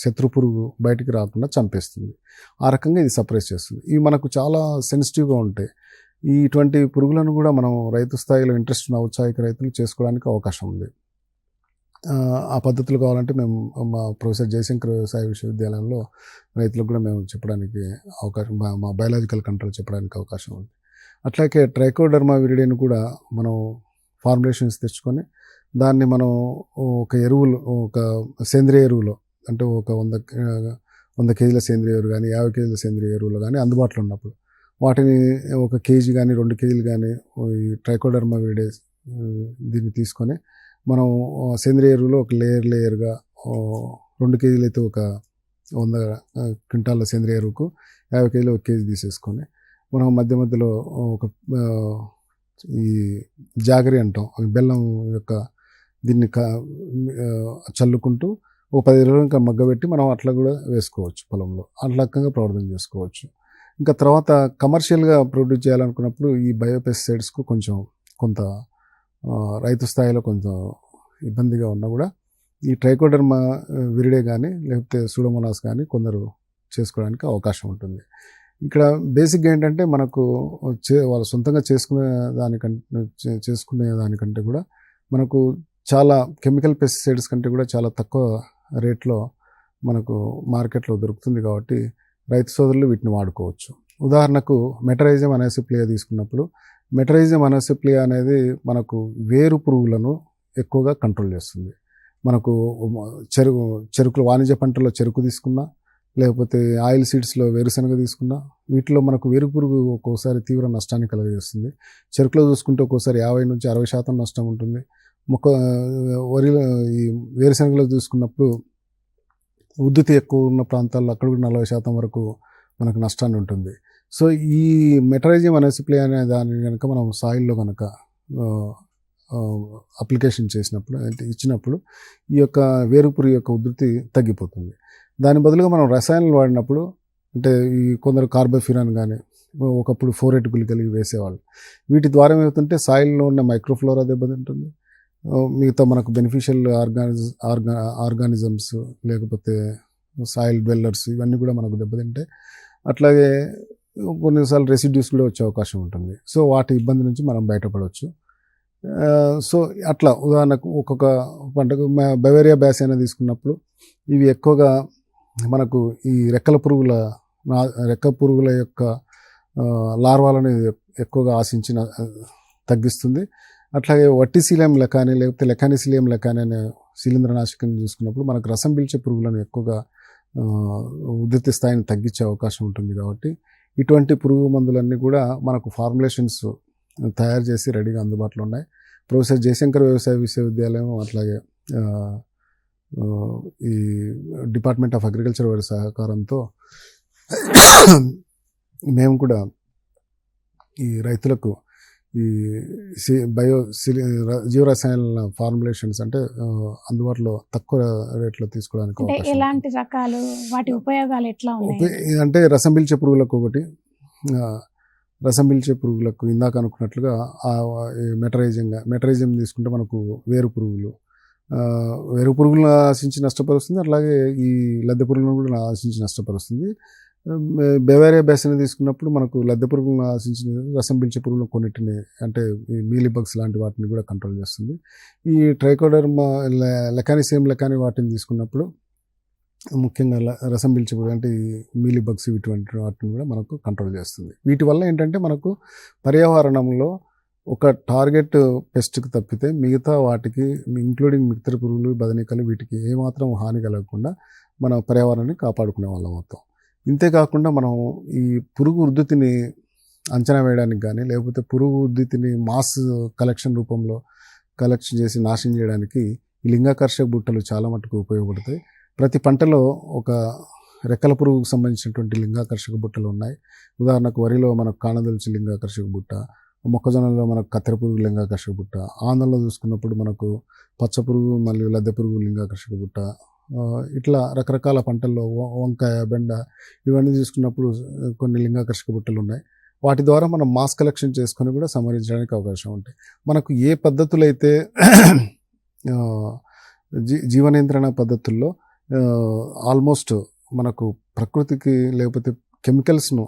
శత్రు పురుగు బయటికి రాకుండా చంపేస్తుంది. ఆ రకంగా ఇది సప్రెస్ చేస్తుంది. ఇవి మనకు చాలా సెన్సిటివ్గా ఉంటాయి. ఇటువంటి పురుగులను కూడా మనం రైతు స్థాయిలో ఇంట్రెస్ట్ ఉన్న ఔత్సాహిక రైతులు చేసుకోవడానికి అవకాశం ఉంది. ఆ పద్ధతులు కావాలంటే మేము మా ప్రొఫెసర్ జయశంకర్ వ్యవసాయ విశ్వవిద్యాలయంలో రైతులకు కూడా మేము చెప్పడానికి అవకాశం, మా బయాలజికల్ కంట్రోల్ చెప్పడానికి అవకాశం ఉంది. అట్లాగే ట్రైకోడర్మా విరిడేని కూడా మనం ఫార్ములేషన్స్ తెచ్చుకొని దాన్ని మనం ఒక సేంద్రియ ఎరువులో అంటే ఒక 100 కేజీల సేంద్రియ ఎరువు కానీ 50 కేజీల సేంద్రియ ఎరువులు కానీ అందుబాటులో ఉన్నప్పుడు వాటిని 1 కేజీ కానీ 2 కేజీలు కానీ ఈ ట్రైకోడర్మా విరిడే దీన్ని తీసుకొని మనం సేంద్రియ ఎరువులో ఒక లేయర్గా 2 కేజీలు అయితే ఒక 100 క్వింటాల సేంద్రియ ఎరువుకు 50 కేజీలు 1 కేజీ తీసేసుకొని మనం మధ్యలో ఒక ఈ జాగరి అంటాం, బెల్లం యొక్క దీన్ని చల్లుకుంటూ ఒక 10 రోజులు ఇంకా మగ్గబెట్టి మనం అట్లా కూడా వేసుకోవచ్చు పొలంలో. అట్లా రకంగా ప్రవర్తన చేసుకోవచ్చు. ఇంకా తర్వాత కమర్షియల్గా ప్రొడ్యూస్ చేయాలనుకున్నప్పుడు ఈ బయోపెస్టిసైడ్స్కు కొంత రైతు స్థాయిలో కొంత ఇబ్బందిగా ఉన్నా కూడా ఈ ట్రైకోడర్మా విరిడే కానీ లేకపోతే సూడోమోనాస్ కానీ కొందరు చేసుకోవడానికి అవకాశం ఉంటుంది. ఇక్కడ బేసిక్గా ఏంటంటే మనకు వాళ్ళు సొంతంగా చేసుకునే దానికంటే కూడా మనకు చాలా కెమికల్ పెస్టిసైడ్స్ కంటే కూడా చాలా తక్కువ రేట్లో మనకు మార్కెట్లో దొరుకుతుంది. కాబట్టి రైతు సోదరులు వీటిని వాడుకోవచ్చు. ఉదాహరణకు మెటరైజియం అనసిప్లియా తీసుకున్నప్పుడు మెటరైజియం అనసిప్లియా అనేది మనకు వేరు పురుగులను ఎక్కువగా కంట్రోల్ చేస్తుంది. మనకు చెరుకులు వాణిజ్య పంటల్లో చెరుకు తీసుకున్నా లేకపోతే ఆయిల్ సీడ్స్లో వేరుశనగ తీసుకున్నా వీటిలో మనకు వేరు పురుగు ఒక్కోసారి తీవ్ర నష్టాన్ని కలుగజేస్తుంది. చెరుకులో చూసుకుంటే ఒక్కోసారి 50 నుంచి 60% నష్టం ఉంటుంది. వరిలో ఈ వేరుశనగలో చూసుకున్నప్పుడు ఉద్ధృతి ఎక్కువ ఉన్న ప్రాంతాల్లో అక్కడ కూడా 40% వరకు మనకు నష్టాన్ని ఉంటుంది. సో ఈ మెటరైజియం అనసిప్లియా అనే దాన్ని కనుక మనం సాయిల్లో కనుక అప్లికేషన్ చేసినప్పుడు అంటే ఇచ్చినప్పుడు ఈ యొక్క వేరుపురుగు యొక్క ఉధృతి తగ్గిపోతుంది. దాని బదులుగా మనం రసాయనాలు వాడినప్పుడు అంటే ఈ కొందరు కార్బోఫ్యూరాన్ కానీ ఒకప్పుడు 4-8 గుళికలు వేసేవాళ్ళు. వీటి ద్వారా ఏమవుతుంటే సాయిల్లో ఉన్న మైక్రోఫ్లోరా దెబ్బతింటుంది. మిగతా మనకు బెనిఫిషియల్ ఆర్గానిజమ్స్ లేకపోతే సాయిల్ డ్వెల్లర్స్ ఇవన్నీ కూడా మనకు దెబ్బతింటాయి. అట్లాగే కొన్నిసార్లు రెసిడ్యూస్ కూడా వచ్చే అవకాశం ఉంటుంది. సో వాటి ఇబ్బంది నుంచి మనం బయటపడవచ్చు. సో అట్లా ఉదాహరణకు ఒక్కొక్క పంటకు బవేరియా బ్యాసియానా తీసుకున్నప్పుడు ఇవి ఎక్కువగా మనకు ఈ రెక్క పురుగుల యొక్క లార్వాలను ఎక్కువగా ఆశించిన తగ్గిస్తుంది. అట్లాగే వట్టిశీలియం లెకాని లేకపోతే లెకానిసిలియం లెకాని అనే శిలీంద్రనాశకం చూసుకున్నప్పుడు మనకు రసం పీల్చే పురుగులను ఎక్కువగా ఉధృతి స్థాయిని తగ్గించే అవకాశం ఉంటుంది. కాబట్టి ఇటువంటి పురుగు మందులన్నీ కూడా మనకు ఫార్ములేషన్స్ తయారు చేసి రెడీగా అందుబాటులో ఉన్నాయి. ప్రొఫెసర్ జయశంకర్ వ్యవసాయ విశ్వవిద్యాలయం అట్లాగే ఈ డిపార్ట్మెంట్ ఆఫ్ అగ్రికల్చర్ వారి సహకారంతో మేము కూడా ఈ రైతులకు ఈ జీవరసాయన ఫార్ములేషన్స్ అంటే అందుబాటులో తక్కువ రేట్లో తీసుకోవడానికి అంటే ఎలాంటి రకాలు, వాటి ఉపయోగాలు ఎట్లా ఉన్నాయి అంటే రసం పీల్చే పురుగులకు ఒకటి, రసం పీల్చే పురుగులకు ఇందాక అనుకున్నట్లుగా మెటరైజింగ్ తీసుకుంటే మనకు వేరు పురుగులను ఆశించి నష్టపరుస్తుంది. అట్లాగే ఈ లద్దె పురుగులను కూడా ఆశించి నష్టపరుస్తుంది. బెవేరియా బేసిన్ తీసుకున్నప్పుడు మనకు లద్దె పురుగులను ఆశించిన రసం పీల్చే పురుగులు కొన్నిటిని అంటే ఈ మీలీ బగ్స్ లాంటి వాటిని కూడా కంట్రోల్ చేస్తుంది. ఈ ట్రైకోడర్మా లెకాని వాటిని తీసుకున్నప్పుడు ముఖ్యంగా రసం పీల్చే పురుగు అంటే ఈ మీలీ బగ్స్ ఇటువంటి వాటిని కూడా మనకు కంట్రోల్ చేస్తుంది. వీటి వల్ల ఏంటంటే మనకు పర్యావరణంలో ఒక టార్గెట్ పెస్ట్కి తప్పితే మిగతా వాటికి ఇంక్లూడింగ్ మిగతా పురుగులు, బదనికలు వీటికి ఏమాత్రం హాని కలగకుండా మన పర్యావరణాన్ని కాపాడుకునే వాళ్ళం మొత్తం. ఇంతేకాకుండా మనం ఈ పురుగు ఉద్ధృతిని అంచనా వేయడానికి కానీ లేకపోతే పురుగు ఉద్ధృతిని మాస్ రూపంలో కలెక్షన్ చేసి నాశనం చేయడానికి ఈ లింగాకర్షక బుట్టలు చాలా మటుకు ఉపయోగపడతాయి. ప్రతి పంటలో ఒక రెక్కల పురుగుకు సంబంధించినటువంటి లింగాకర్షక బుట్టలు ఉన్నాయి. ఉదాహరణకు వరిలో మనకు కాణదొలిచి లింగాకర్షక బుట్ట, మొక్కజొన్నలో మనకు కత్తెర పురుగు లింగాకర్షక బుట్ట, ఆంధ్రలో చూసుకున్నప్పుడు మనకు పచ్చ పురుగు మరియు లద్దె పురుగు లింగాకర్షక బుట్ట, ఇట్లా రకరకాల పంటల్లో వంకాయ, బెండ ఇవన్నీ చూసుకున్నప్పుడు కొన్ని లింగాకర్షక బుట్టలు ఉన్నాయి. వాటి ద్వారా మనం మాస్ కలెక్షన్ చేసుకొని కూడా సంహరించడానికి అవకాశం ఉంటాయి. మనకు ఏ పద్ధతులైతే జీవ నియంత్రణ పద్ధతుల్లో ఆల్మోస్ట్ మనకు ప్రకృతికి లేకపోతే కెమికల్స్ను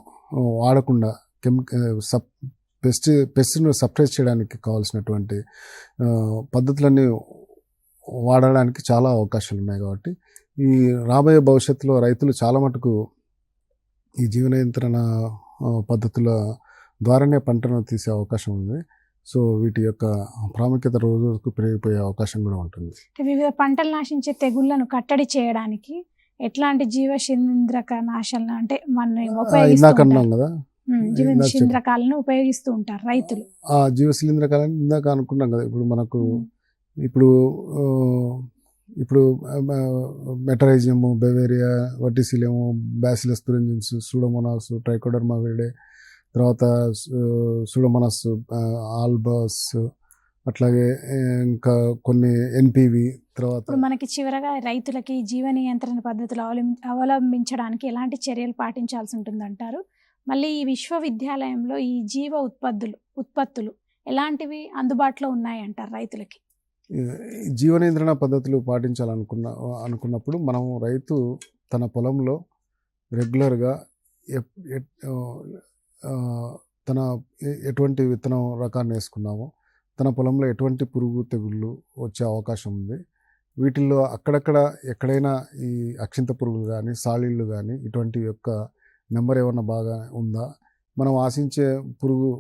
వాడకుండా పెస్ట్ను సప్రెస్ చేయడానికి కావాల్సినటువంటి పద్ధతులన్నీ వాడడానికి చాలా అవకాశాలు ఉన్నాయి. కాబట్టి ఈ రాబోయే భవిష్యత్తులో రైతులు చాలా మటుకు ఈ జీవ నియంత్రణ పద్ధతుల ద్వారానే పంటను తీసే అవకాశం ఉంది. సో వీటి యొక్క ప్రాముఖ్యత రోజుకు పెరిగిపోయే అవకాశం కూడా ఉంటుంది. వివిధ పంటలు నాశించే తెగుళ్లను కట్టడి చేయడానికి ఎట్లాంటి జీవశిలీంద్రక నాశనం అంటే ఇందాకన్నాం కదా, జీవశిలీంద్రకాలను ఉపయోగిస్తూ ఉంటారు రైతులు. ఆ జీవశిలీంద్రకాలని ఇందాక అనుకున్నాం కదా. ఇప్పుడు మనకు ఇప్పుడు Metarhizium, Beauveria, Verticillium, Bacillus thuringiensis, Pseudomonas, Trichoderma viride, తర్వాత సూడోమోనాస్ ఆల్బస్, అట్లాగే ఇంకా కొన్ని ఎన్పివి. తర్వాత మనకి చివరగా రైతులకి జీవ నియంత్రణ పద్ధతులు అవలంబించడానికి ఎలాంటి చర్యలు పాటించాల్సి ఉంటుందంటారు? మళ్ళీ ఈ విశ్వవిద్యాలయంలో ఈ జీవ ఉత్పత్తులు ఎలాంటివి అందుబాటులో ఉన్నాయంటారు రైతులకి? జీవ నియంత్రణ పద్ధతులు పాటించాలనుకున్నప్పుడు మనం రైతు తన పొలంలో రెగ్యులర్గా తన ఎటువంటి విత్తనం రకాన్ని వేసుకున్నామో, తన పొలంలో ఎటువంటి పురుగు తెగుళ్ళు వచ్చే అవకాశం ఉంది, వీటిల్లో అక్కడక్కడ ఎక్కడైనా ఈ అక్షింత పురుగులు కానీ సాలీళ్ళు కానీ ఇటువంటి యొక్క నెంబర్ ఏమన్నా బాగా ఉందా, మనం ఆశించే పురుగు,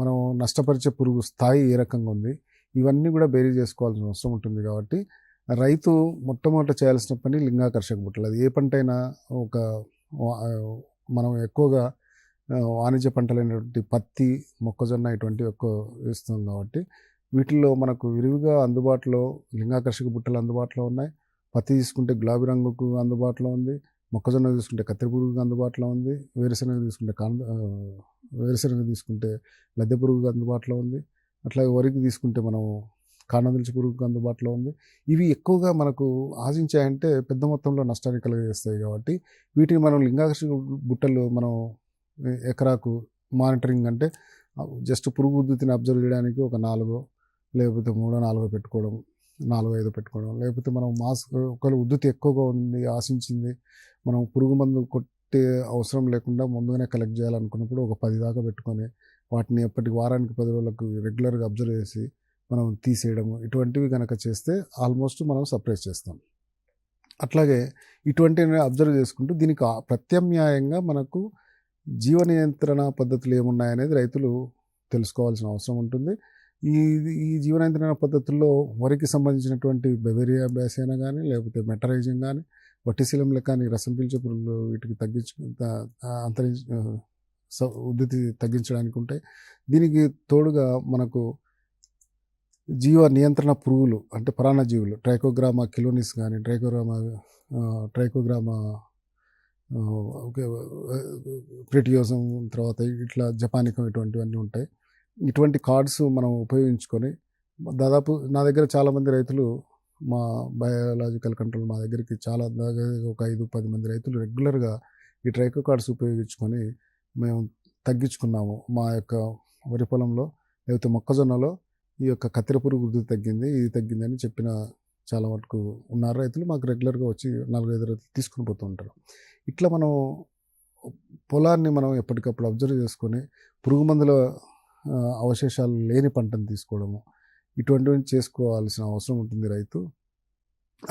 మనం నష్టపరిచే పురుగు స్థాయి ఏ రకంగా ఉంది, ఇవన్నీ కూడా బేరీ చేసుకోవాల్సిన అవసరం ఉంటుంది. కాబట్టి రైతు మొట్టమొదట చేయాల్సిన పని లింగాకర్షక బుట్టలు. అది ఏ పంట అయినా మనం ఎక్కువగా వాణిజ్య పంటలైనటువంటి పత్తి, మొక్కజొన్న ఇటువంటివి ఎక్కువ వేస్తాం. కాబట్టి వీటిల్లో మనకు విరివిగా అందుబాటులో లింగాకర్షక బుట్టలు అందుబాటులో ఉన్నాయి. పత్తి తీసుకుంటే గులాబీ రంగుకు అందుబాటులో ఉంది, మొక్కజొన్న తీసుకుంటే కత్తెర పురుగుకు అందుబాటులో ఉంది, వేరుశనగ తీసుకుంటే లద్దె పురుగుకు అందుబాటులో ఉంది, అట్లాగే వరికి తీసుకుంటే మనం కాండదొలిచి పురుగుకు అందుబాటులో ఉంది. ఇవి ఎక్కువగా మనకు ఆశించాయంటే పెద్ద మొత్తంలో నష్టాన్ని కలిగజేస్తాయి. కాబట్టి వీటిని మనం లింగాకర్షక బుట్టలు మనం ఎకరాకు మానిటరింగ్ అంటే జస్ట్ పురుగు ఉద్ధృతిని అబ్జర్వ్ చేయడానికి ఒక 4 లేకపోతే 3-4 పెట్టుకోవడం, 4-5 పెట్టుకోవడం, లేకపోతే మనం ఒకవేళ ఉద్ధృతి ఎక్కువగా ఉంది, ఆశించింది, మనం పురుగు మందు కొట్టే అవసరం లేకుండా ముందుగానే కలెక్ట్ చేయాలనుకున్నప్పుడు ఒక 10 దాకా పెట్టుకొని వాటిని ఎప్పటికి వారానికి 10 రోజులకు రెగ్యులర్గా అబ్జర్వ్ చేసి మనం తీసేయడము, ఇటువంటివి కనుక చేస్తే ఆల్మోస్ట్ మనం సప్రెస్ చేస్తాం. అట్లాగే ఇటువంటివి అబ్జర్వ్ చేసుకుంటూ దీనికి ప్రత్యామ్నాయంగా మనకు జీవ నియంత్రణ పద్ధతులు ఏమున్నాయనేది రైతులు తెలుసుకోవాల్సిన అవసరం ఉంటుంది. ఈ జీవ నియంత్రణ పద్ధతుల్లో వరికి సంబంధించినటువంటి బెవేరియా బేసినా కానీ లేకపోతే మెటరైజింగ్ కానీ వర్టిసిలియం కానీ రసం పీల్చే పురుగులు వీటికి ఉధృతి తగ్గించడానికి ఉంటాయి. దీనికి తోడుగా మనకు జీవ నియంత్రణ పురుగులు అంటే పరాన్నజీవులు ట్రైకోగ్రామా కిలోనిస్ కానీ ట్రైకోగ్రామా ప్రెటియోజం, తర్వాత ఇట్లా జపానికం, ఇటువంటివన్నీ ఉంటాయి. ఇటువంటి కార్డ్స్ మనం ఉపయోగించుకొని దాదాపు నా దగ్గర చాలామంది రైతులు మా బయోలాజికల్ కంట్రోల్ మా దగ్గరికి చాలా ఒక 5-10 మంది రైతులు రెగ్యులర్గా ఈ ట్రైకో కార్డ్స్ ఉపయోగించుకొని మేము తగ్గించుకున్నాము. మా యొక్క వరి పొలంలో లేకపోతే మొక్కజొన్నలో ఈ యొక్క కత్తెర పురుగు ఉధృతి తగ్గింది, ఇది తగ్గిందని చెప్పిన చాలా మటుకు ఉన్నారు రైతులు. మాకు రెగ్యులర్గా వచ్చి 4-5 రైతులు తీసుకుని పోతూ ఉంటారు. ఇట్లా మనం పొలాన్ని మనం ఎప్పటికప్పుడు అబ్జర్వ్ చేసుకొని పురుగు మందుల అవశేషాలు లేని పంటను తీసుకోవడము, ఇటువంటివి చేసుకోవాల్సిన అవసరం ఉంటుంది రైతు.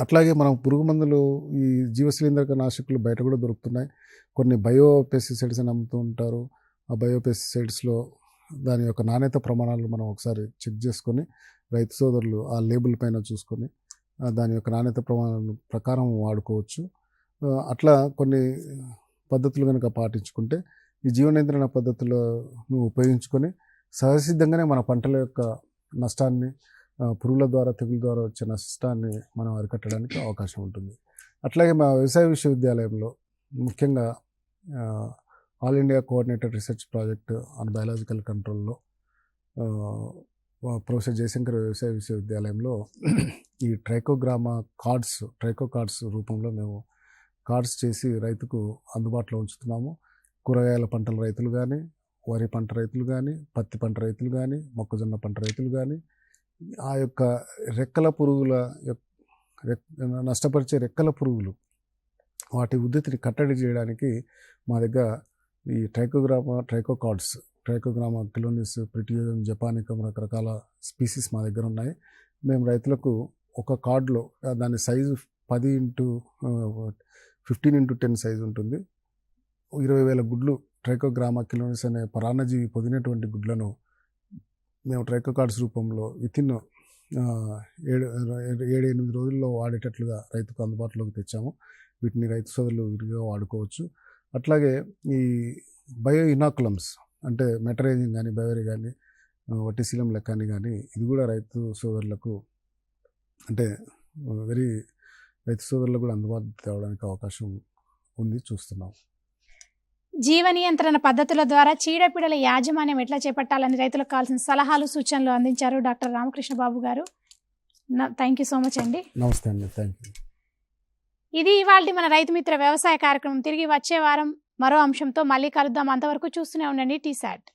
అట్లాగే మనం పురుగు మందులు ఈ జీవశిలీంద్రక నాశకులు బయట కూడా దొరుకుతున్నాయి. కొన్ని బయోపెస్టిసైడ్స్ అని అమ్ముతూ ఉంటారు. ఆ బయోపెస్టిసైడ్స్లో దాని యొక్క నాణ్యత ప్రమాణాలు మనం ఒకసారి చెక్ చేసుకొని రైతు సోదరులు ఆ లేబుల్ పైన చూసుకొని దాని యొక్క నాణ్యత ప్రమాణాల ప్రకారం వాడుకోవచ్చు. అట్లా కొన్ని పద్ధతులు కనుక పాటించుకుంటే ఈ జీవ నియంత్రణ పద్ధతులను ఉపయోగించుకొని సహసిద్ధంగానే మన పంటల యొక్క నష్టాన్ని, పురుగుల ద్వారా తెగుల ద్వారా వచ్చే నష్టాన్ని మనం అరికట్టడానికి అవకాశం ఉంటుంది. అట్లాగే మా వ్యవసాయ విశ్వవిద్యాలయంలో ముఖ్యంగా all India coordinated research project on biological కంట్రోల్లో ప్రొఫెసర్ జయశంకర్ వ్యవసాయ విశ్వవిద్యాలయంలో ఈ ట్రైకో కార్డ్స్ రూపంలో మేము కార్డ్స్ చేసి రైతుకు అందుబాటులో ఉంచుతున్నాము. కూరగాయల పంటల రైతులు కానీ, వరి పంట రైతులు కానీ, పత్తి పంట రైతులు కానీ, మొక్కజొన్న పంట రైతులు కానీ ఆ యొక్క రెక్కల పురుగుల నష్టపరిచే రెక్కల పురుగులు వాటి ఉధృతిని కట్టడి చేయడానికి మా దగ్గర ఈ ట్రైకోగ్రామా కిలోనిస్, ప్రెటియోజం, జపానికం రకరకాల స్పీసీస్ మా దగ్గర ఉన్నాయి. మేము రైతులకు ఒక కార్డులో దాని సైజు 15x10 సైజు ఉంటుంది. 20,000 గుడ్లు ట్రైకోగ్రామా కిలోనిస్ అనే పరాన్నజీవి పొదినటువంటి గుడ్లను మేము ట్రైకో కార్డ్స్ రూపంలో వితిన్ 7-8 రోజుల్లో వాడేటట్లుగా రైతుకు అందుబాటులోకి తెచ్చాము. వీటిని రైతు సోదరులు విరిగా వాడుకోవచ్చు. అట్లాగే ఈ బయో ఇనాకులమ్స్ అంటే మెటరైజింగ్ కానీ, బయోరీ కానీ, వటిశీలం లెక్కని కానీ ఇది కూడా రైతు సోదరులకు అంటే రైతు సోదరులకు కూడా అందుబాటు తేవడానికి అవకాశం ఉంది, చూస్తున్నాం. జీవ నియంత్రణ పద్ధతుల ద్వారా చీడపీడల యాజమాన్యం ఎట్లా చేపట్టాలని రైతులకు కావాల్సిన సలహాలు, సూచనలు అందించారు డాక్టర్ రామకృష్ణ బాబు గారు. థ్యాంక్ యూ సో మచ్ అండి. నమస్తే అండి, థ్యాంక్ యూ. ఇది ఇవాళ మన రైతు మిత్ర వ్యవసాయ కార్యక్రమం. తిరిగి వచ్చే వారం మరో అంశంతో మళ్ళీ కలుద్దాం. అంతవరకు చూస్తూనే ఉండండి టీసాట్.